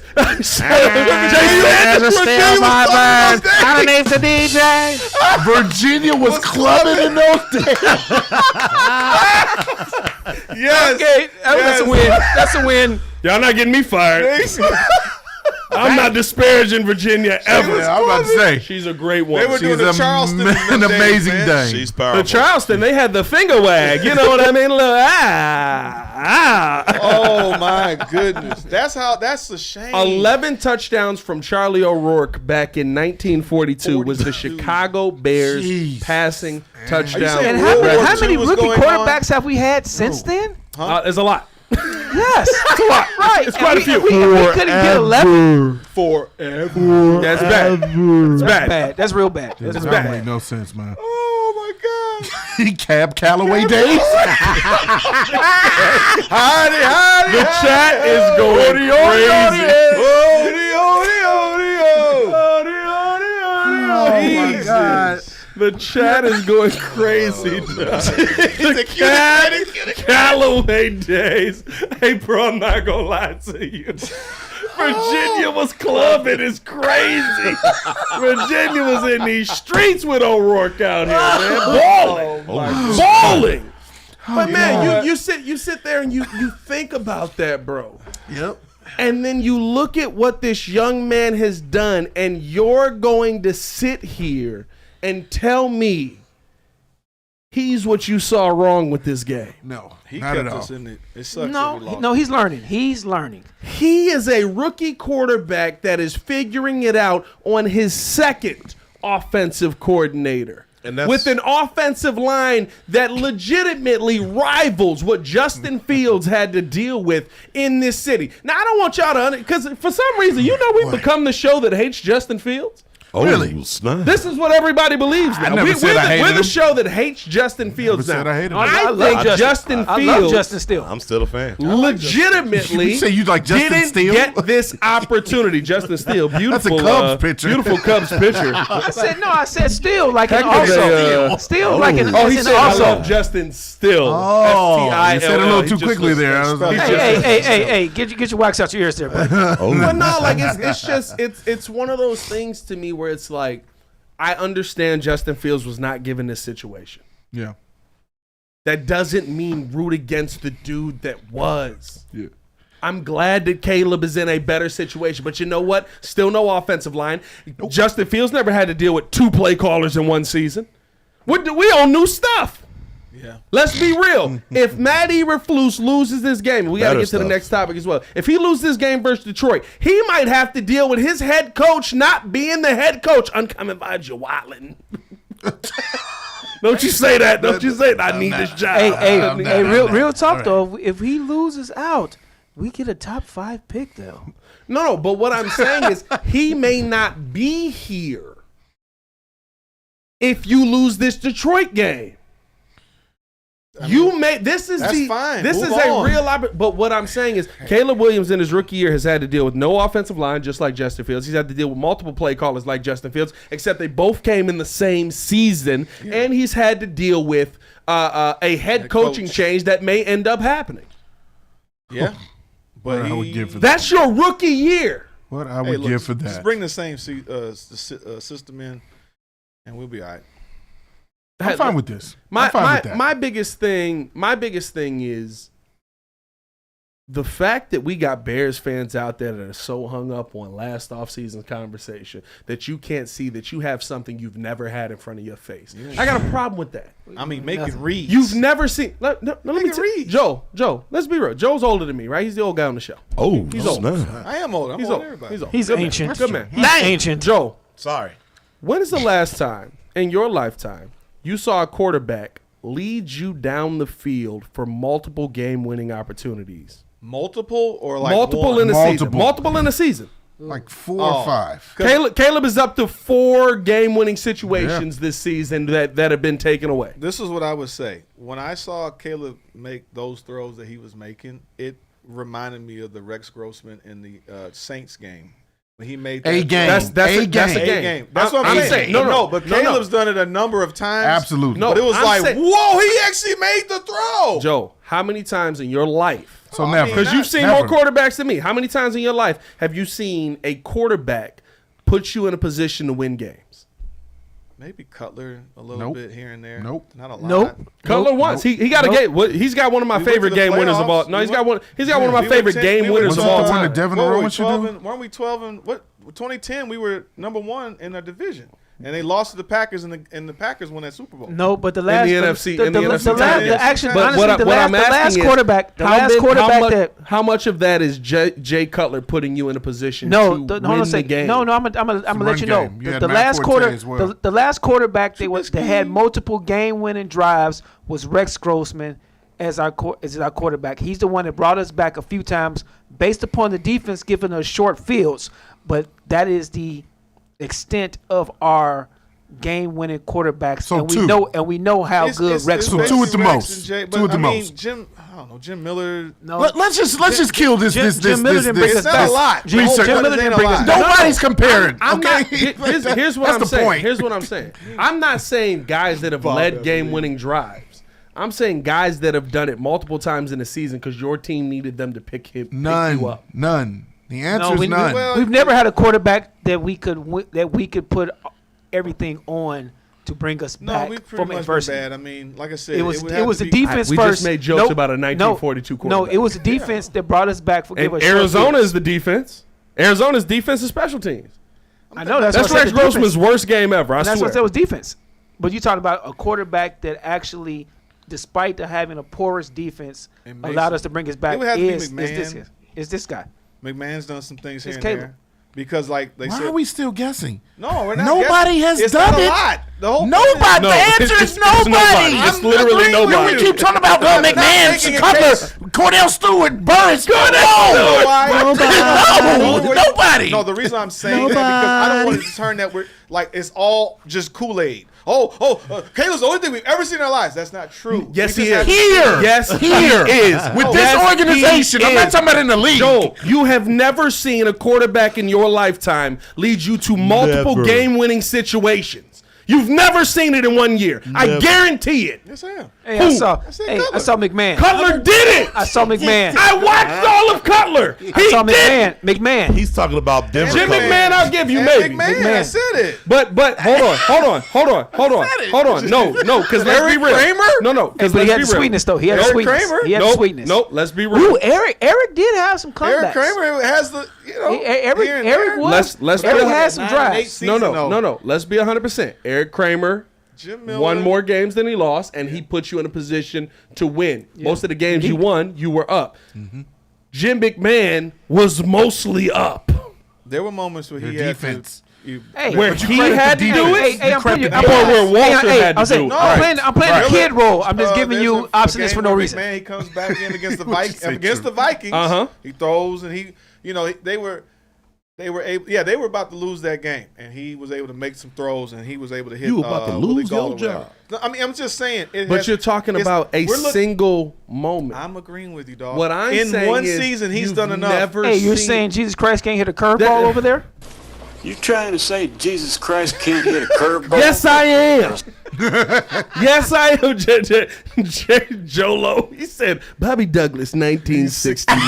Underneath the DJ. Virginia was clubbing in those days. Yes. Okay, that's a win. That's a win. Y'all not getting me fired. I'm not disparaging Virginia ever. Yeah, I was about to say. She's a great one. They were doing the Charleston in an them days, amazing man. day. She's The powerful. Charleston, they had the finger wag. You know what I mean? Look, Oh my goodness. That's a shame. 11 touchdowns from Charlie O'Rourke back in 1942 was the 42. Chicago Bears Jeez. passing touchdown. saying And World War how II many was rookie going quarterbacks have we had since then? There's a lot. Yes, it's a lot. Right, It's quite a few. We couldn't get 11. Forever. That's bad. It's bad. Bad. That's real bad. That's That real don't bad. make no sense, man. Oh my God. Cab Calloway days. Howdy. The chat is going crazy. Oh my God. The chat is going crazy. The cat Callaway days. Hey, bro, I'm not gonna lie to you. Virginia was clubbing. It's crazy. Virginia was in these streets with O'Rourke out here, man, balling. But man, you sit there and you think about that, bro. Yep. And then you look at what this young man has done, and you're going to sit here and tell me he's what you saw wrong with this game. No, He not kept at all. us in it. It sucks. that we lost. No, he's learning. He's learning. He is a rookie quarterback that is figuring it out on his second offensive coordinator. And that's- with an offensive line that legitimately rivals what Justin Fields had to deal with in this city. Now, I don't want y'all to, because for some reason, you know we've become the show that hates Justin Fields. Oh, Really? snap. This is what everybody believes now. never said I hated We're the him. show that hates Justin Fields Never now. said I hated him. I I love think Justin. Justin I Fields love Justin still. I'm still a fan. legitimately You say you like Justin didn't Steele? get this opportunity. Justin Steele, beautiful Cubs pitcher. Beautiful Cubs pitcher. I said still like an Technically, also. Still like an Oh, he as said in I also. love Justin Still. Oh, you said it a little He too just quickly was- there. I was like, Hey, get your wax out your ears there, buddy. But no, like it's one of those things to me where it's like I understand Justin Fields was not given this situation. yeah. That doesn't mean root against the dude that was. Yeah. I'm glad that Caleb is in a better situation, but you know what? Still no offensive line. Justin Fields never had to deal with 2 play callers in one season. We own new stuff. Yeah. Let's be real. If Matt Eberflus loses this game, we got to get to the next topic as well. If he loses this game versus Detroit, he might have to deal with his head coach not being the head coach. Uncommon vibes, you're wildin'. Don't you say that. Don't you say that. I need this job. Hey, real talk, though. If he loses out, we get a top 5 pick, though. No, but what I'm saying is he may not be here if you lose this Detroit game. This is fine. This Move is on. a real but what I'm saying is Caleb Williams in his rookie year has had to deal with no offensive line, just like Justin Fields. He's had to deal with multiple play callers like Justin Fields, except they both came in the same season, and he's had to deal with a head coaching change that may end up happening. Yeah. But What I would give for that. That's your rookie year. What I would give for that. Just bring the same system in, and we'll be all right. I'm fine with this. I'm fine with that. My biggest thing is the fact that we got Bears fans out there that are so hung up on last offseason's conversation that you can't see that you have something you've never had in front of your face. I got a problem with that. I mean, make it read. You've never seen. Let me read. Joe, let's be real. Joe's older than me, right? He's the old guy on the show. Oh, He's old. I am old. I'm He's old. old. Everybody. He's old. He's Good ancient. Man. Good man. He's ancient. Joe, sorry. when is the last time in your lifetime you saw a quarterback lead you down the field for multiple game-winning opportunities? Multiple or like Multiple one? in a season. Multiple. Multiple in a season. Like 4 or 5. Caleb is up to 4 game-winning situations this season that have been taken away. This is what I would say. When I saw Caleb make those throws that he was making, it reminded me of the Rex Grossman in the Saints game. When he made that A game. That's a game. game. That's what I'm saying. But Caleb's done it a number of times. Absolutely. No, But it was I'm like, saying- whoa, he actually made the throw. Joe, how many times in your life? So I never. mean, Because you've seen Never. more quarterbacks than me. How many times in your life have you seen a quarterback put you in a position to win games? Maybe Cutler a little Nope. but here and there. Nope. Not a lot. Nope. Cutler once. He got a game. He's got one of my We went favorite to the game winners of all. playoffs. No, he's We got one. He's got one of my We were favorite 10 game we were winners of Was all that the one time. that Devin What were we, Rowan should 12 do? and, weren't we 12 and what? 2010 we were number 1 in our division, and they lost to the Packers, and the Packers won that Super Bowl. No, but the last NFC title. actually, But honestly, what the I'm last asking is, quarterback, how much of that is Jay Cutler putting you in a position to hold on a win the second. game? No, I'm gonna run let you know. game. You had The Matt last Forte as well. the last quarterback that had multiple game-winning drives was Rex Grossman as our quarterback. He's the one that brought us back a few times based upon the defense giving us short fields, but that is the extent of our game-winning quarterbacks. So and two. we know how good Rex So was. two at the Rex most. and Jay, Two at the I mean, most. Jim Miller. No, Let's just kill this. Jim Miller didn't bring us It's not back. a lot. Jim Research. Miller didn't bring us back. Nobody's comparing. I'm okay, not. Here's what That's I'm the saying. point. Here's what I'm saying. I'm not saying guys that have led game-winning drives. I'm saying guys that have done it multiple times in a season because your team needed them to pick you up. None. The answer is none. We've never had a quarterback that we could put everything on to bring us No, back we pretty from much adversity. been bad. I mean, like I said, It was would it have was to the be- defense We first. just made jokes about a 1942 No, quarterback. it was the defense that brought us back for And give us short Arizona fields. is the defense. Arizona's defense is special teams. I know That's what I Rex said, the Grossman's defense. worst game ever. I And that's swear. what I said was defense. But you talking about a quarterback that actually, despite having a porous defense, And Mason. allowed us to bring us back. It would have to be Is McMahon. this guy? McMahon's done some things here It's and Caleb. there. Because, like they Why said, are we still guessing? no, we're not. Nobody guessing. has It's done not it. a lot. The whole Nobody. No, the answer it's is nobody. nobody. It's literally agreeing with nobody. We keep talking about I'm not McMahon, making a Cutler, case. Cordell Stewart, Burris. Nobody. No, the reason I'm saying that because I don't want it to turn that we're like it's all just Kool-Aid. Caleb's the only thing we've ever seen in our lives. That's not true. Yes, We he just is. have- Here. Yes, Here. he is. With No. this Yes, organization, he I'm not is. talking about in the league. Joe, you have never seen a quarterback in your lifetime lead you to multiple Never. game-winning situations. You've never seen it in 1 year. I Never. guarantee it. Yes, I am. Hey, Who? I saw McMahon. Cutler did it. I saw McMahon. I watched all of Cutler. I He saw did. McMahon. He's talking about Denver. Jim Colts. McMahon, I'll give you And maybe. McMahon, I said it. But hold on. No, because let's be Eric real. Kramer? No, But because he let's had be the real. sweetness though. He had the Eric sweetness. Kramer? He had the sweetness. Nope, let's be Ooh, real. Eric did have some comebacks. Eric Kramer has the Eric here and there. was. Let's Eric be- had some drives. No. Let's be 100%. Eric Kramer Jim Miller won more games than he lost, and he put you in a position to win. Most of the games you won, you were up. Jim McMahon was mostly up. There were moments where he Your had defense. Where he had to do it, Hey, I'm putting you. or where Walter had to do it. I'm playing a kid role. I'm just giving there's you a obstinates game for no where reason. McMahon, he comes back in against the What'd you say, Vikings. Drew? Uh-huh. He throws and they were able. Yeah, they were about to lose that game, and he was able to make some throws, and he was able to hit. You about to Willie lose Gaul your or whatever. job. No, I mean, I'm just saying. But you're talking about a single moment. I'm agreeing with you, dog. What I'm in saying one is season, he's you've done enough. never Hey, you're seen- saying Jesus Christ can't hit a curveball over there? You trying to say Jesus Christ can't hit a curveball? Yes, I am. Yes, I am. Jolo. He said Bobby Douglas, 1969.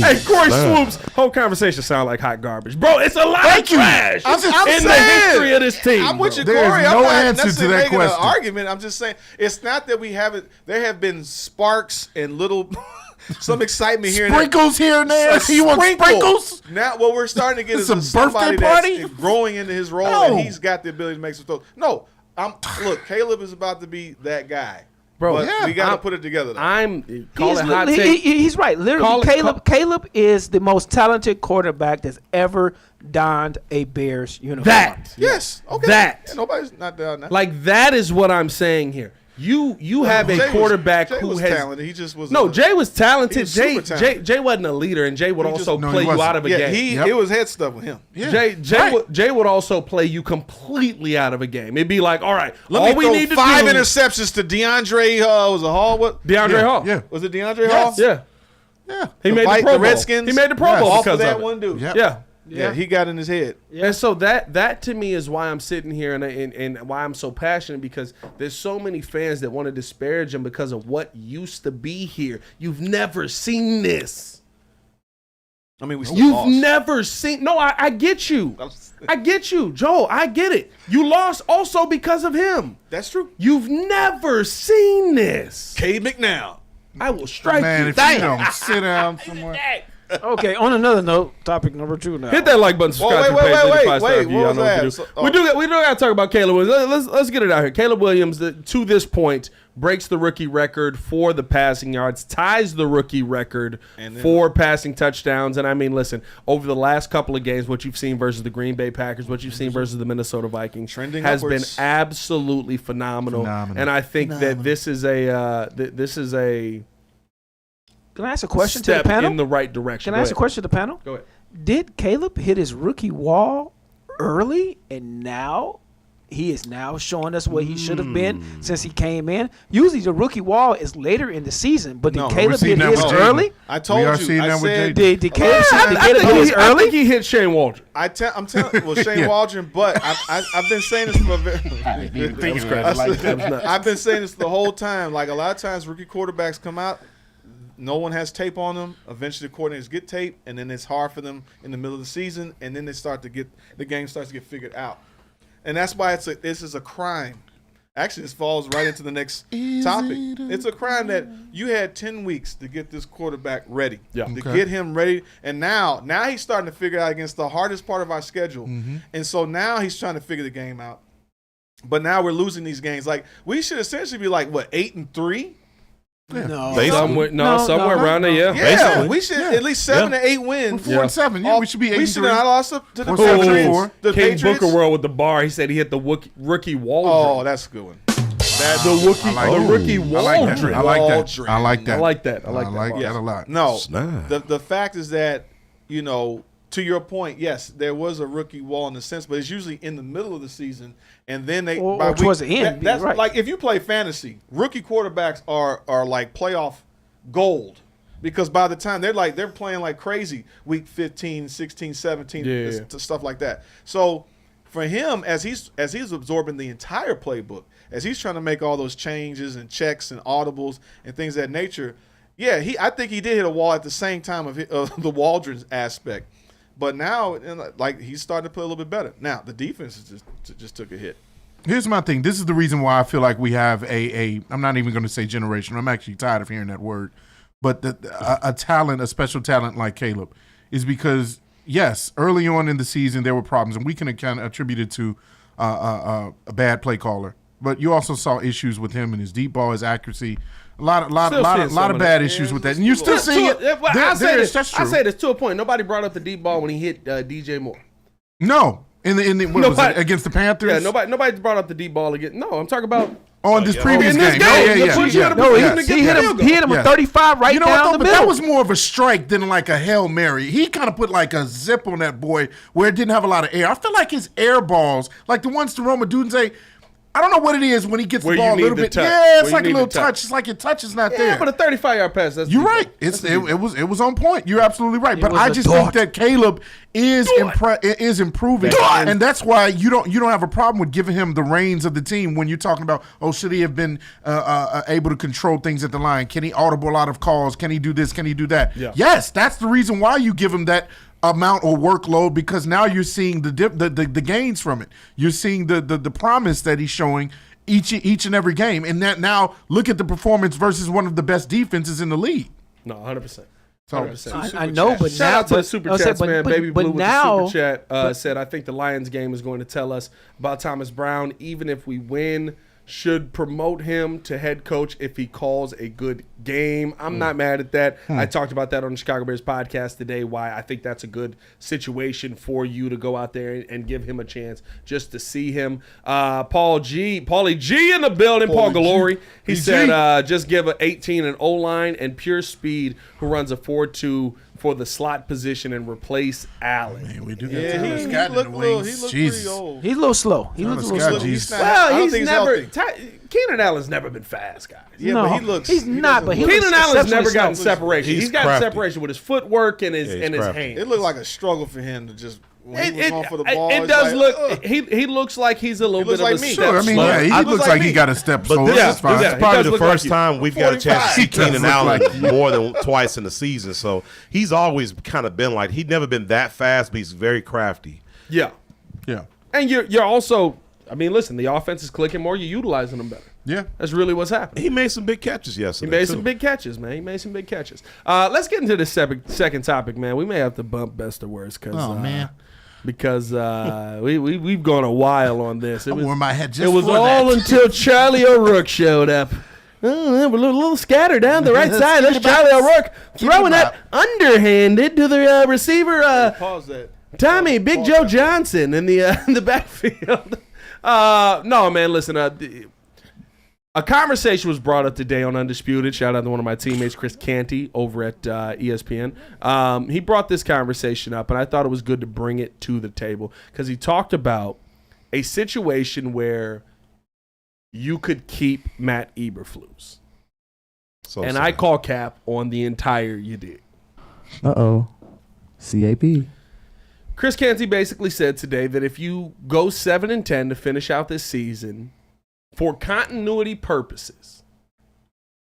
Hey, Corey Swoops. Whole conversation sound like hot garbage, bro. It's a lot of trash I'm in the saying. history of this team. I'm with you, bro. There's Corey. no I'm not answer to necessarily that making question. an argument. I'm just saying it's not that we haven't. There have been sparks and little some excitement here. Sprinkles here and there. A You want sprinkle. sprinkles? Now, what we're starting to get is Some somebody birthday that's party? growing into his role, No. and he's got the ability to make some throws. No, look, Caleb is about to be that guy, Bro, But yeah, we got to I'm- put it together. Though. Call it hot take. He's right. Literally, Caleb is the most talented quarterback that's ever donned a Bears uniform. That. Yes, okay. That. Yeah, nobody's not down that. Like, that is what I'm saying here. You have a quarterback Jay who was has talented. He just was Jay was talented. he was Jay, super talented. Jay wasn't a leader, and Jay would He also just- play he you wasn't. out of a game. It was head stuff with him. Yeah. Jay would also play you completely out of a game. It'd be like, all right, Let all me we throw need to 5 do interceptions to DeAndre. Was it Hall? What? DeAndre Hall. Yeah. Was it DeAndre Hall? Yeah. Yeah. He made the Fight Pro Bowl. Redskins. He made the Pro Yes. Bowl Off because of that it. one dude. Yep. Yeah. Yeah, he got in his head. And so that to me is why I'm sitting here and why I'm so passionate, because there's so many fans that want to disparage him because of what used to be here. You've never seen this. I mean, we still You've lost. never seen. No, I get you. I get you, Joel. I get it. You lost also because of him. That's true. You've never seen this. Cade McNown. I will strike Man, you. if you don't sit down somewhere. Okay, on another note, topic number 2 now. Hit that like button, subscribe to the page, leave a 5-star wait, review. what Y'all was know what to that? do. So- We do got to talk about Caleb Williams. Let's get it out here. Caleb Williams, to this point, breaks the rookie record for the passing yards, ties the rookie record for passing touchdowns. And I mean, listen, over the last couple of games, what you've seen versus the Green Bay Packers, what you've seen versus the Minnesota Vikings, Trending has upwards. been absolutely phenomenal. And I think that this is a Can I ask a question to the step panel? in the right direction. Can I ask a question to the panel? Go ahead. Did Caleb hit his rookie wall early, and now he is now showing us what he should have been since he came in? Usually the rookie wall is later in the season, but did No, Caleb we're seeing hit that his with Jaden. early? I told We are you. seeing I that with said. Jaden. Did Caleb I hit his think early? he hit Shane Waldron. I'm telling. Well, Shane Yeah. Waldron, but I've been saying this for a very. I've been saying this the whole time. Like, a lot of times, rookie quarterbacks come out. No one has tape on them. Eventually, the coordinators get tape, and then it's hard for them in the middle of the season, and then the game starts to get figured out, and that's why this is a crime. Actually, this falls right into the next topic. It's a crime that you had 10 weeks to get this quarterback ready, to get him ready, and now he's starting to figure out against the hardest part of our schedule, and so now he's trying to figure the game out. But now we're losing these games. Like, we should essentially be like, what, 8-3? No. Somewhere around there, yeah. Yeah, Basically. we should at least 7 to 8 wins. 4-7. Yeah, we should be 8-3. We should not lost to the Or Patriots. 7-4. The King Patriots. Booker World with the bar. He said he hit the rookie Oh, Waldron. that's a good one. The rookie Waldron. I like that. I like that. I like that. I like I that. like Yeah. that a lot. No, Snap. the fact is that, to your point, yes, there was a rookie wall in a sense, but it's usually in the middle of the season, and then they Or towards the end, That's right. like, if you play fantasy, rookie quarterbacks are like playoff gold, because by the time they're playing like crazy week 15, 16, 17, stuff like that. So for him, as he's absorbing the entire playbook, as he's trying to make all those changes and checks and audibles and things of that nature, yeah, I think he did hit a wall at the same time of the Waldron aspect. But now, like, he's starting to play a little bit better. Now, the defense just took a hit. Here's my thing. This is the reason why I feel like we have I'm not even going to say generation. I'm actually tired of hearing that word. But a special talent like Caleb is because, yes, early on in the season there were problems, and we can kind of attribute it to a bad play caller, but you also saw issues with him and his deep ball, his accuracy. A lot of bad issues with that, and you're still seeing it. I say That's this to a point. Nobody brought up the deep ball when he hit DJ Moore. No, in the what was it, against the Panthers? Yeah, nobody brought up the deep ball again. No, I'm talking about on this previous in this game. game. Yeah. No, he hit him a 35 right You know down what, though? the But middle. that was more of a strike than like a Hail Mary. He kind of put like a zip on that boy where it didn't have a lot of air. I feel like his air balls, like the ones to Roma Dunze, I don't know what it is when he gets Where the you ball a need little the bit. touch. Yeah, it's Where like you a need little the touch. touch. It's like your touch is not yeah, there. but a 35-yard pass. That's You're deep right. ball. It was on point. You're absolutely right. But was I a just dart. think that Caleb is improving, and that's why you don't have a problem with giving him the reins of the team when you're talking about, oh, should he have been able to control things at the line? Can he audible out of calls? Can he do this? Can he do that? Yeah. Yes, that's the reason why you give him that amount or workload, because now you're seeing the gains from it. You're seeing the promise that he's showing each and every game, and that now look at the performance versus one of the best defenses in the league. No, 100%. So 100%. I know, but Shout now, out to the super but, chats, man. Baby Blue with now, the super chat said, I think the Lions game is going to tell us about Thomas Brown. Even if we win, should promote him to head coach if he calls a good game. I'm not mad at that. I talked about that on the Chicago Bears podcast today, why I think that's a good situation for you to go out there and give him a chance just to see him. Paulie G in the building, Paul Galori. He said, just give an 18 an O-line and pure speed who runs a 4-2 for the slot position and replace Allen. Man, we do got Yeah, Tyler he Scott in looked the little. wings. He looked Jesus. pretty old. he's a little slow. He looks a little Scott, slow. Jesus. Not- I Well, don't he's think never healthy. Keenan Allen's never been fast, guys. Yeah, No, but he looks. he's not, but he looks Keenan Allen's exceptionally never gotten slow. separation. He's He's gotten crafty. separation with his footwork and his Yeah, he's and his crafty. hands. It looked like a struggle for him to just when he was going for the ball. It it's does like, look. He looks like he's a little He bit looks of like a me. step Sure, I mean, slow. yeah, he looks like he got a step But slower. this, That's fine. this Yeah, is probably he does the look like first you. time we've got a chance to see 45. Keenan Look Allen like more than twice in the season. So he's always kind of been like, he'd never been that fast, but he's very crafty. Yeah, Yeah. and you're also. I mean, listen, the offense is clicking more. You're utilizing them better. Yeah. That's really what's happening. He made some big catches He yesterday. made too. some big catches, man. He made some big catches. Let's get into the second topic, man. We may have to bump best or worst because we've gone a while on this. I wore my head just It was for all that. until Charlie O'Rourke showed up. Oh, we're a little scattered down the right side. That's Charlie O'Rourke throwing that underhanded to the receiver, Pause that. Tommy Big Joe Johnson in the backfield. No, man, listen. A conversation was brought up today on Undisputed. Shout out to one of my teammates, Chris Canty, over at ESPN. He brought this conversation up, and I thought it was good to bring it to the table because he talked about a situation where you could keep Matt Eberflus. So And sad. I call cap on the entire you did. Uh-oh. CAP. Chris Canty basically said today that if you go 7-10 to finish out this season, for continuity purposes,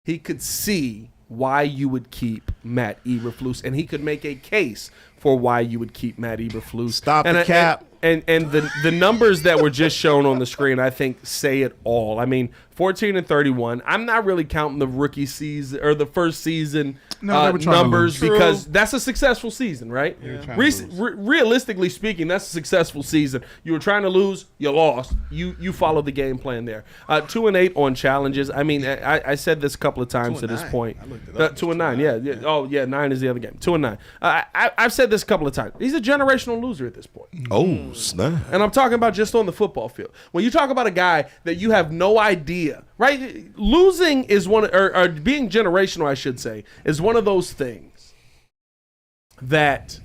he could see why you would keep Matt Eberflus, and he could make a case for why you would keep Matt Eberflus. Stop the cap. And the numbers that were just shown on the screen, I think, say it all. I mean, 14-31. I'm not really counting the rookie season or the first season No, they were trying to numbers lose. because that's a successful season, right? Realistically speaking, that's a successful season. You were trying to lose, you lost. You followed the game plan there. 2-8 on challenges. I mean, I said this a couple of times to this 2-9. point. I looked it up. 2-9. Yeah. Oh, yeah. 9 is the other game. 2-9. I've said this a couple of times. He's a generational loser at this point. Oh, snap. And I'm talking about just on the football field. When you talk about a guy that you have no idea, right? Losing is or being generational, I should say, is one of those things that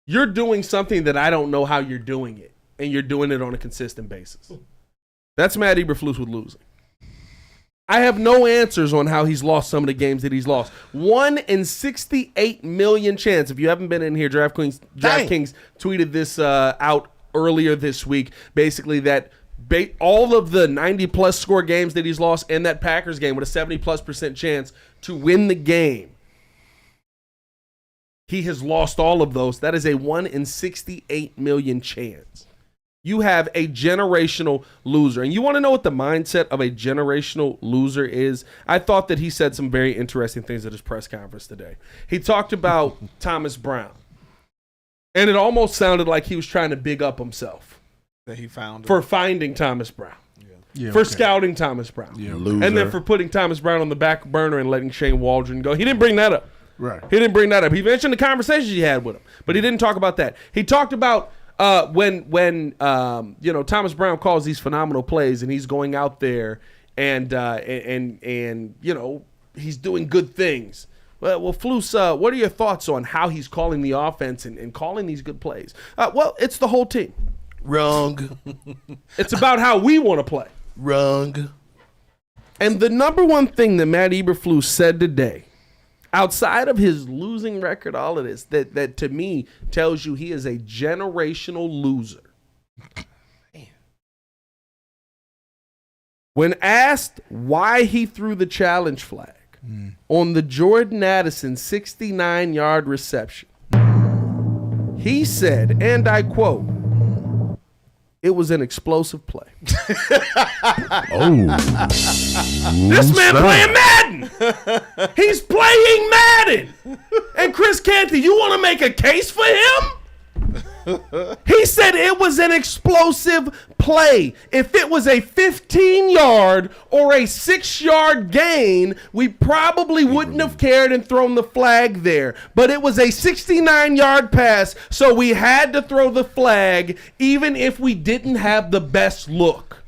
you're doing something that I don't know how you're doing it, and you're doing it on a consistent basis. That's Matt Eberflus with losing. I have no answers on how he's lost some of the games that he's lost. 1 in 68 million chance. If you haven't been in here, DraftKings tweeted this out earlier this week. Basically, that all of the 90-plus score games that he's lost and that Packers game with a 70+% chance to win the game, he has lost all of those. That is a 1 in 68 million chance. You have a generational loser. And you want to know what the mindset of a generational loser is? I thought that he said some very interesting things at his press conference today. He talked about Thomas Brown. And it almost sounded like he was trying to big up himself. that he found for finding Thomas Brown, Yeah, for okay. scouting Thomas Brown, Loser. and then for putting Thomas Brown on the back burner and letting Shane Waldron go. He didn't bring that up. Right. He didn't bring that up. He mentioned the conversations he had with him, but he didn't talk about that. He talked about when Thomas Brown calls these phenomenal plays and he's going out there and he's doing good things. Well, Flus, what are your thoughts on how he's calling the offense and calling these good plays? Well, it's the whole team. Wrong. It's about how we want to play. Wrong. And the number one thing that Matt Eberflus said today, outside of his losing record, all of this, that to me tells you he is a generational loser. When asked why he threw the challenge flag on the Jordan Addison 69-yard reception, he said, and I quote, "It was an explosive play." This man playing Madden. He's playing Madden. And Chris Canty, you want to make a case for him? He said it was an explosive play. If it was a 15-yard or a 6-yard gain, we probably wouldn't have cared and thrown the flag there. But it was a 69-yard pass, so we had to throw the flag even if we didn't have the best look.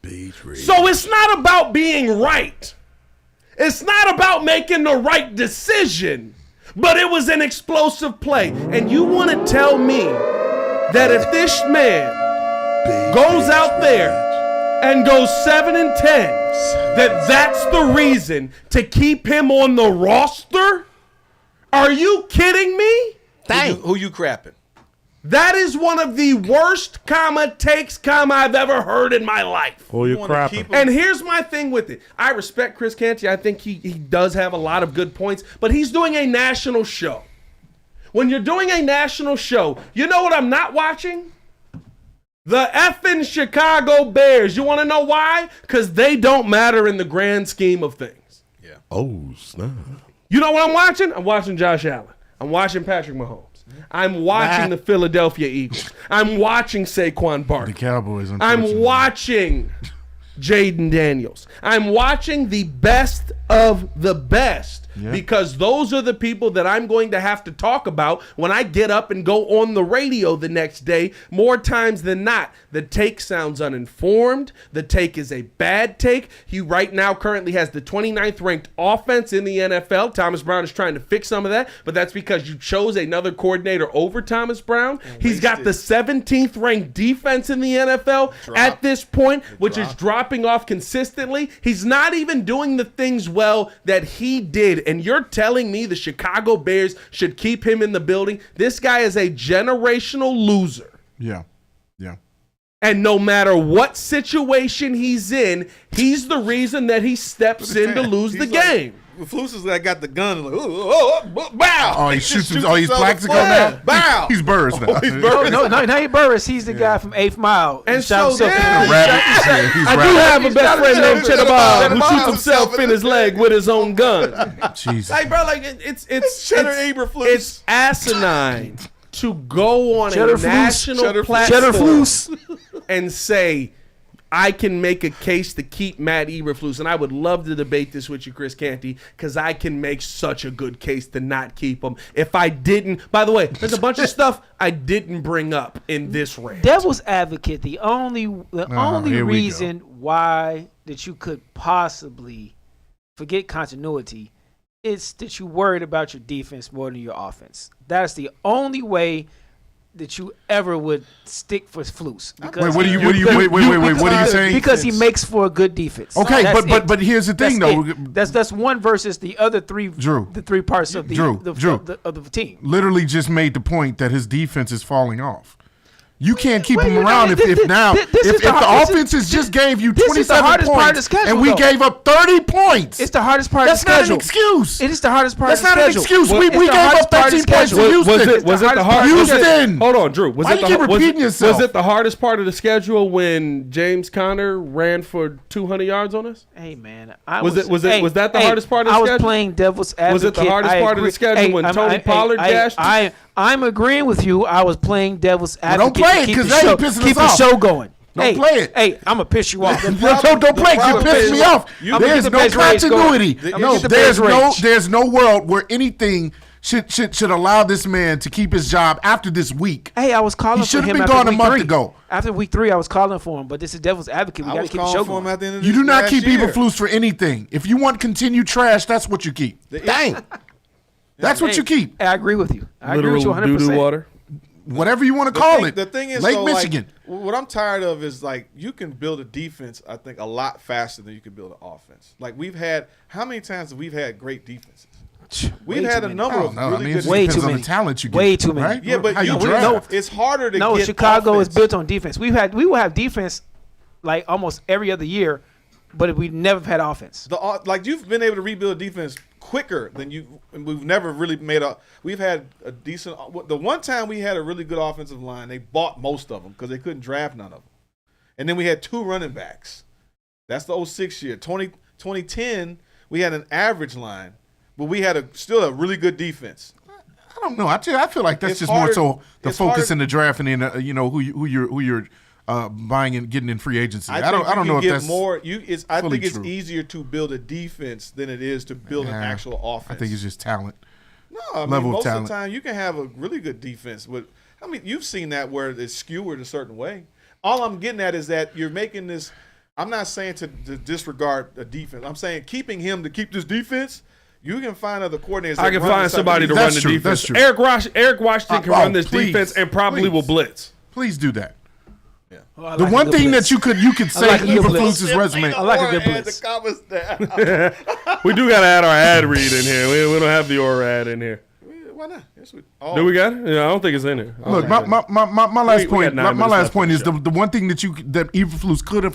So it's not about being right. It's not about making the right decision. But it was an explosive play. And you want to tell me that if this man goes out there and goes 7-10, that's the reason to keep him on the roster? Are you kidding me? Who you crapping? That is one of the worst takes I've ever heard in my life. Who you crapping? And here's my thing with it. I respect Chris Canty. I think he does have a lot of good points, but he's doing a national show. When you're doing a national show, you know what I'm not watching? The effing Chicago Bears. You want to know why? Because they don't matter in the grand scheme of things. Yeah. Oh, snap. You know what I'm watching? I'm watching Josh Allen. I'm watching Patrick Mahomes. I'm watching the Philadelphia Eagles. I'm watching Saquon The Barkley. Cowboys. I'm watching Jaden Daniels. I'm watching the best of the best because those are the people that I'm going to have to talk about when I get up and go on the radio the next day. More times than not, the take sounds uninformed. The take is a bad take. He right now currently has the 29th ranked offense in the NFL. Thomas Brown is trying to fix some of that, but that's because you chose another coordinator over Thomas Brown. He's got the 17th ranked defense in the NFL at this point, which is dropping off consistently. He's not even doing the things well that he did. And you're telling me the Chicago Bears should keep him in the building? This guy is a generational loser. Yeah. Yeah. And no matter what situation he's in, he's the reason that he steps in to lose the game. Flus is got the gun. Like, bow. Oh, he shoots him. Oh, he's Plaxico now? Bow. He's Burris now. No, he Burris. He's the guy from 8th Mile. And Shot so himself in then- the- I do have a best friend named Cheddar Bob who shoots himself in his leg with his own gun. Jesus. Like, bro, like it's Cheddar Eberflus. It's asinine to go on Cheddar a Flus. national Cheddar platform Flus. and say, I can make a case to keep Matt Eberflus, and I would love to debate this with you, Chris Canty, because I can make such a good case to not keep him. If I didn't, by the way, there's a bunch of stuff I didn't bring up in this rant. Devil's advocate. The only here we reason why that you could possibly forget continuity is that you worried about your defense more than your offense. That's the only way that you ever would stick for Flus. Wait, what are you saying? Because he makes for a good defense. Okay, That's but here's the thing That's though. it. That's one versus the other three. Drew. The three parts of the of the team. Literally just made the point that his defense is falling off. You can't keep Wait, him you know, around if this is the the offenses just gave you this is the 27 hardest part of the points schedule, and we though. gave up 30 points. It's the hardest part That's of the not schedule. an excuse. It is the hardest part That's of the not an schedule. excuse. We It's gave the up hardest part of the 13 points to schedule. Houston. Was it the hardest hardest part? Houston. Hold on, Drew. Was Why it you keep repeating yourself? Was it the hardest part of the schedule when James Conner ran for 200 yards on us? Hey man, Was that the hardest part of the I was schedule? playing devil's advocate. Was it the hardest I part of the agree. schedule when Tony Pollard gashed us? I'm agreeing with you. I was playing devil's advocate. don't play it, to keep 'cause the now show- you pissing us keep the off. show going. Don't play it. Hey, I'm gonna piss you off. Don't play. You're pissing me off. There's no continuity. No, there's no world where anything should allow this man to keep his job after this week. Hey, I was calling He for should have him been after gone a week month 3. ago. After week 3, I was calling for him, but this is devil's advocate. We I got to was keep the calling show for him going. at the end of You do not last keep year. Eberflus for anything. If you want continued trash, that's what you keep. Dang. That's what you keep. Hey, I agree with you. I agree with you 100%. doo-doo water. Whatever you want to call it. The thing is, Lake though, Michigan. Like, what I'm tired of is like you can build a defense. I think a lot faster than you can build an offense. Like how many times have we had great defenses? We've had a number of really good. Way depends too on many. the talent you get. Way too many. Right? Yeah, but How you we draft. know it's harder to No, get Chicago offense. is built on defense. We will have defense like almost every other year, but we never have had offense. Like you've been able to rebuild a defense quicker than we've never really made we've had a decent. The one time we had a really good offensive line, they bought most of them because they couldn't draft none of them, and then we had 2 running backs. That's the 06 year. 2010 we had an average line, but we had still a really good defense. I don't know. I feel like that's It's just harder- more so the it's focus harder- in the draft and in who you're buying and getting in free agency. I think don't know if that's more. I fully think it's true. easier to build a defense than it is to build an actual offense. I think it's just talent. No, I mean, level of most talent. of the time you can have a really good defense. You've seen that where it's skewered a certain way. All I'm getting at is that you're making this. I'm not saying to disregard a defense. I'm saying keeping him to keep this defense. You can find other coordinators. I that can run find this type of somebody to defense. run the true, defense. that's true. Eric Washington can run this please, defense and probably please. will blitz. Please do that. Oh, I The like a one good thing blitz. that you could say like a good blitz. Eberflus's resume. I like a good Add blitz. the comments down. We do got to add our ad read in here. We don't have the Aura ad in here. Why not? Yes, Do we got it? Yeah, I don't think it's in there. Look, my last We point. got 9 My minutes last left point in is the the one thing that Eberflus could have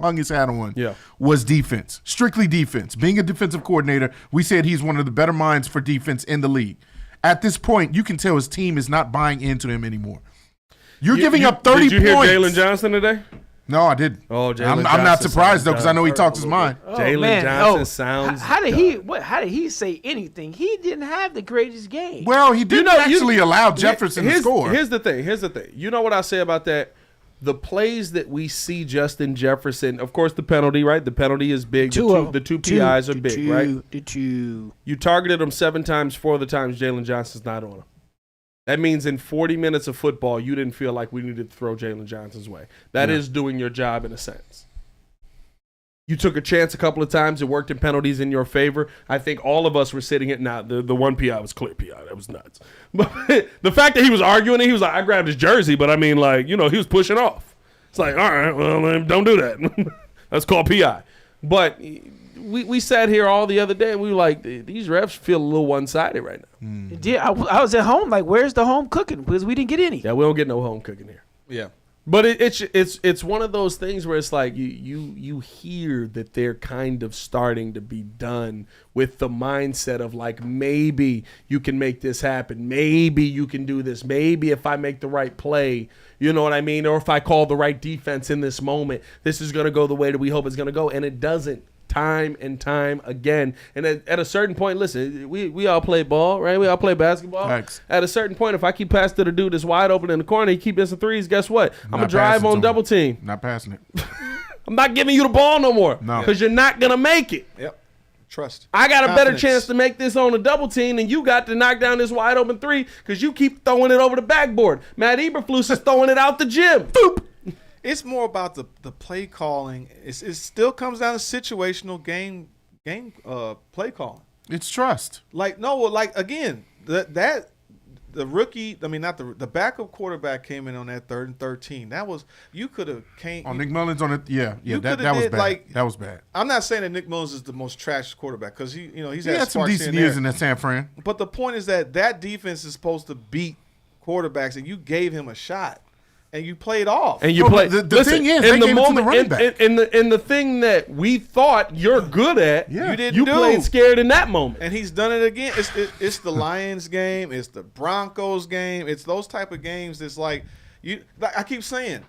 hung his hat on. Yeah. Was defense, strictly defense. Being a defensive coordinator, we said he's one of the better minds for defense in the league. At this point, you can tell his team is not buying into him anymore. You're giving up 30 Did you hear points. Jalen Johnson today? No, I didn't. Oh, Jalen I'm not Johnson surprised though sounds because I know he dumb. talks his mind. Oh, Jalen man. Johnson sounds How did he say anything? He didn't have the greatest game. Well, he didn't actually allow Jefferson to score. Here's the thing. You know what I say about that? The plays that we see Justin Jefferson, of course, the penalty, right? The penalty is big. The two PIs are big, right? You targeted him 7 times, 4 of the times Jalen Johnson's not on him. That means in 40 minutes of football, you didn't feel like we needed to throw Jalen Johnson's way. That is doing your job in a sense. You took a chance a couple of times. It worked in penalties in your favor. I think all of us were sitting at now. The one PI was clear PI. That was nuts. But the fact that he was arguing it, he was like, I grabbed his jersey, but I mean, like, he was pushing off. It's like, all right, well, then don't do that. That's called PI. But we sat here all the other day and we were like, these refs feel a little one-sided right now. Yeah, I was at home. Like, where's the home cooking? Because we didn't get any. Yeah, we don't get no home cooking here. Yeah. But it's one of those things where it's like you hear that they're kind of starting to be done with the mindset of like, maybe you can make this happen. Maybe you can do this. Maybe if I make the right play, you know what I mean? Or if I call the right defense in this moment, this is going to go the way that we hope it's going to go. And it doesn't. Time and time again. And at a certain point, listen, we all play ball, right? We all play basketball. Thanks. At a certain point, if I keep passing to the dude that's wide open in the corner, he keep missing threes, guess what? I'm going to drive on double team. Not passing it. I'm not giving you the ball no more. No. Because you're not going to make it. Yep. Trust. I got a better Confidence. chance to make this on a double team than you got to knock down this wide open 3 because you keep throwing it over the backboard. Matt Eberflus is throwing it out the gym. Boop. It's more about the play calling. It still comes down to situational game play calling. It's trust. Again, the rookie. I mean, not the backup quarterback came in on that 3rd and 13. That was you could have came. Nick Mullins on it. Yeah. You That coulda was did, bad. like- That was bad. I'm not saying that Nick Mullins is the most trash quarterback because he's He had had some sparks decent here years and in there. that San Fran. But the point is that defense is supposed to beat quarterbacks, and you gave him a shot, and you played off. And you No, play. but the listen, thing is, in they the gave it to the moment, running back. in the thing that we thought you're good at, Yeah. You didn't you do. played scared in that moment. And he's done it again. It's the Lions game. It's the Broncos game. It's those type of games. That's like I keep saying.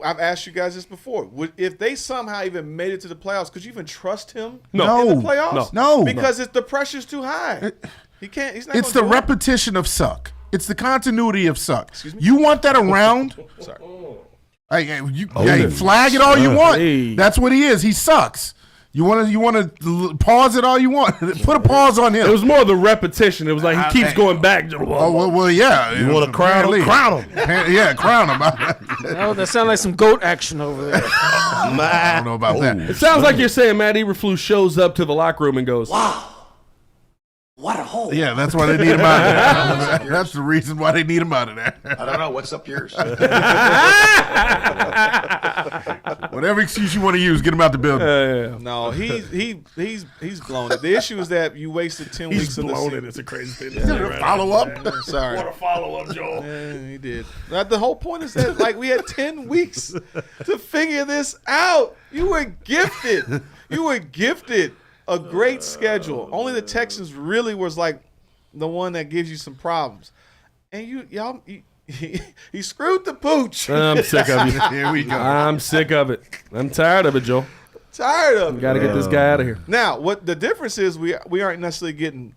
I've asked you guys this before. If they somehow even made it to the playoffs, could you even trust him in the playoffs? No. Because the pressure's too high. He can't. He's not. It's gonna the do it. repetition of suck. It's the continuity of suck. You want that around? Sorry. Hey, flag it all you want. Hey. That's what he is. He sucks. You want to pause it all you want. Put a pause on him. It was more the repetition. It was like he keeps going back. Oh, well, yeah. You want to crown him? Crown him. Yeah, crown him. Oh, that sounds like some goat action over there. I don't know about that. It sounds like you're saying Matt Eberflus shows up to the locker room and goes, Wow. What a hole. Yeah, that's why they need him out of there. That's the reason why they need him out of there. I don't know. What's up yours? Whatever excuse you want to use, get him out the building. No, he's blown it. The issue is that you wasted 10 weeks of the season. It's a crazy thing. Follow up. Sorry. What a follow-up, Joel. Yeah, he did. The whole point is that like we had 10 weeks to figure this out. You were gifted. A great schedule. Only the Texans really was like the one that gives you some problems. And he screwed the pooch. I'm sick of you. Here we go. I'm sick of it. I'm tired of it, Joel. Tired of it. Got to get this guy out of here. Now, what the difference is, we aren't necessarily getting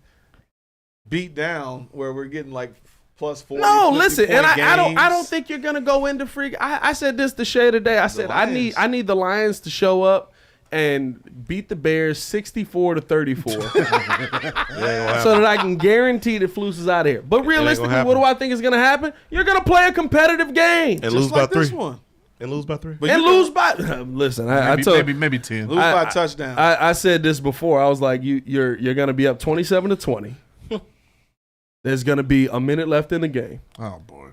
beat down where we're getting like plus 40. No, listen, and I don't games. think you're gonna go into freak. I said this to Shay today. I said I need the Lions to show up and beat the Bears 64-34, so that I can guarantee that Flus is out of here. But realistically, what do I think is gonna happen? You're gonna play a competitive game And lose Just like by 3. this one. And lose by 3. and lose by. Listen, I told maybe 10. Lose by a touchdown. I said this before. I was like, you're gonna be up 27-20. There's gonna be a minute left in the game. Oh boy.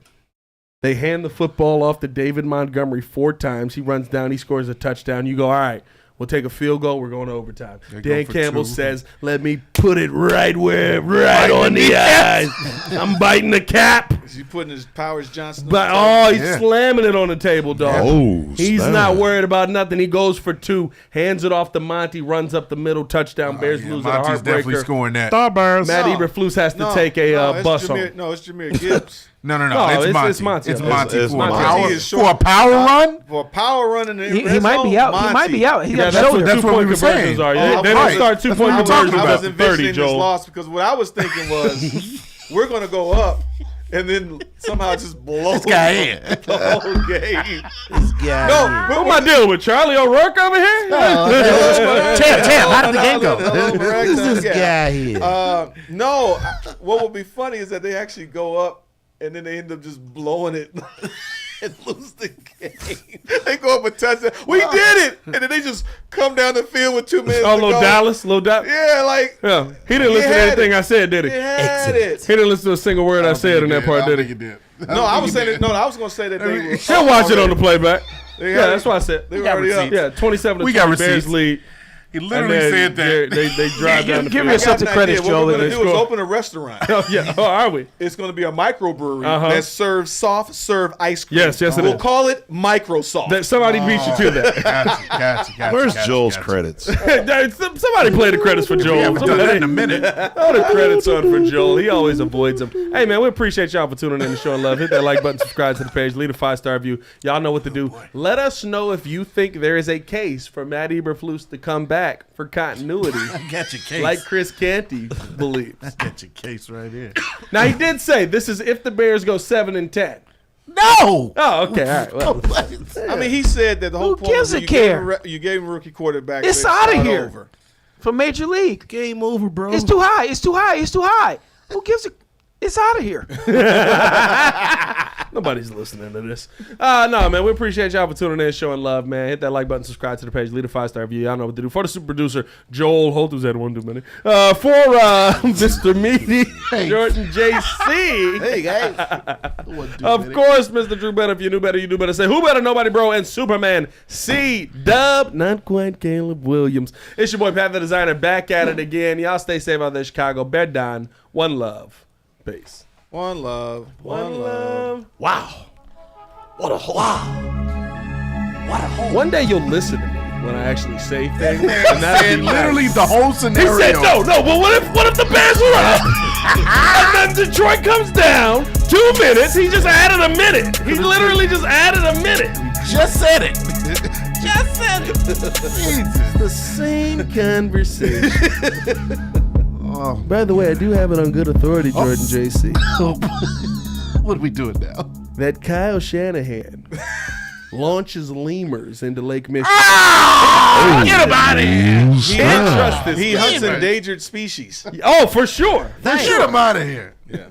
They hand the football off to David Montgomery 4 times. He runs down. He scores a touchdown. You go, all right, we'll take a field goal. We're going to overtime. Dan Campbell says, let me put it right on the eyes. I'm biting the cap. Is he putting his Powers Johnson on But the table? he's slamming it on the table, dog. Oh, He's snap. not worried about nothing. He goes for 2, hands it off to Monty, runs up the middle, touchdown. Bears lose a Monty's definitely heartbreaker. scoring that. Matt Eberflus has to take a bus home. It's Jameer Gibbs. No, it's Monty. Monty. It's Monty. It's For a Monty. power- Monty is For a power run? For a power run in the He red might zone, be out. He Monty. might be out. He got That's shoulder. what That's what we were conversions saying. are. Oh, They right. don't start 2-point That's what we were conversions talking I was about envisioning 30, this Joel. loss because what I was thinking was we're going to go up and then somehow just blow This guy in. the whole game. What am I dealing with? Charlie O'Rourke over here? Champ, how did the game go? Who's this guy here? What would be funny is that they actually go up and then they end up just blowing it and lose the game. They go up a touchdown. We did it! And then they just come down the field with 2 minutes to Little go. Dallas. Yeah, like, Yeah. He didn't listen to had anything it. I said, did he? he had it. He didn't listen to a single word I said in that part, did he? No, I was saying that. No, I was going to say that they were. He'll watch it on the playback. They Yeah, had that's it. what I said. They were already up. Yeah, 27-20 We got Bears receipts. lead. He literally said that. They drive down the Give field. yourself I got the an credit, idea. Joe. What we're and going they to do is score. open a restaurant. Oh, yeah. Oh, are we? It's going to be a microbrewery Uh-huh. that serves soft serve ice cream. Yes, it We'll is. call it Microsoft. Somebody beat you to that. Gotcha. Where's Joel's credits? Somebody play the credits for Joel. We haven't done that in a Somebody minute. throw the credits on for Joel. He always avoids them. Hey, man, we appreciate y'all for tuning in and showing love. Hit that like button, subscribe to the page, leave a 5-star review. Y'all know what to do. Let us know if you think there is a case for Matt Eberflus to come back for continuity, Got your case. like Chris Canty believes. Got your case right here. Now, he did say this is if the Bears go 7-10. No. Oh, okay. All right. Well, I mean, he said that the whole Who point gives was a you care? you gave him a rookie quarterback. It's so outta start here. over. For Major League. Game over, bro. It's too high. It's too high. It's too high. Who gives a... It's out of here. nobody's listening to this. No, man, we appreciate y'all for tuning in, showing love, man. Hit that like button, subscribe to the page, leave a 5-star review. Y'all know what to do. For the super producer, Joel Holt, who's had one too many. For Mr. Meaty, Jordan JC. Hey, guys. Of course, Mr. Drew Better. If you knew better, you do better. Say, who better? Nobody, bro. And Superman C-Dub. Not quite Caleb Williams. It's your boy, Pat the Designer, back at it again. Y'all stay safe out there, Chicago. Bed down. One love. Peace. One love. One love. Wow. What a hole. What a hole. One day you'll listen to me when I actually say things. And that'll be And literally the whole He scenario. said no. But what if the Bears were up? And then Detroit comes down 2 minutes. He just added a minute. He literally just added a minute. Just said it. Just said it. Jesus. The same conversation. By the way, I do have it on good authority, Jordan JC, What are we doing now? that Kyle Shanahan launches lemurs into Lake Michigan. Get him out of here! Can't trust this. He guy. hunts endangered species. Oh, for sure. Get him out of here! Yeah.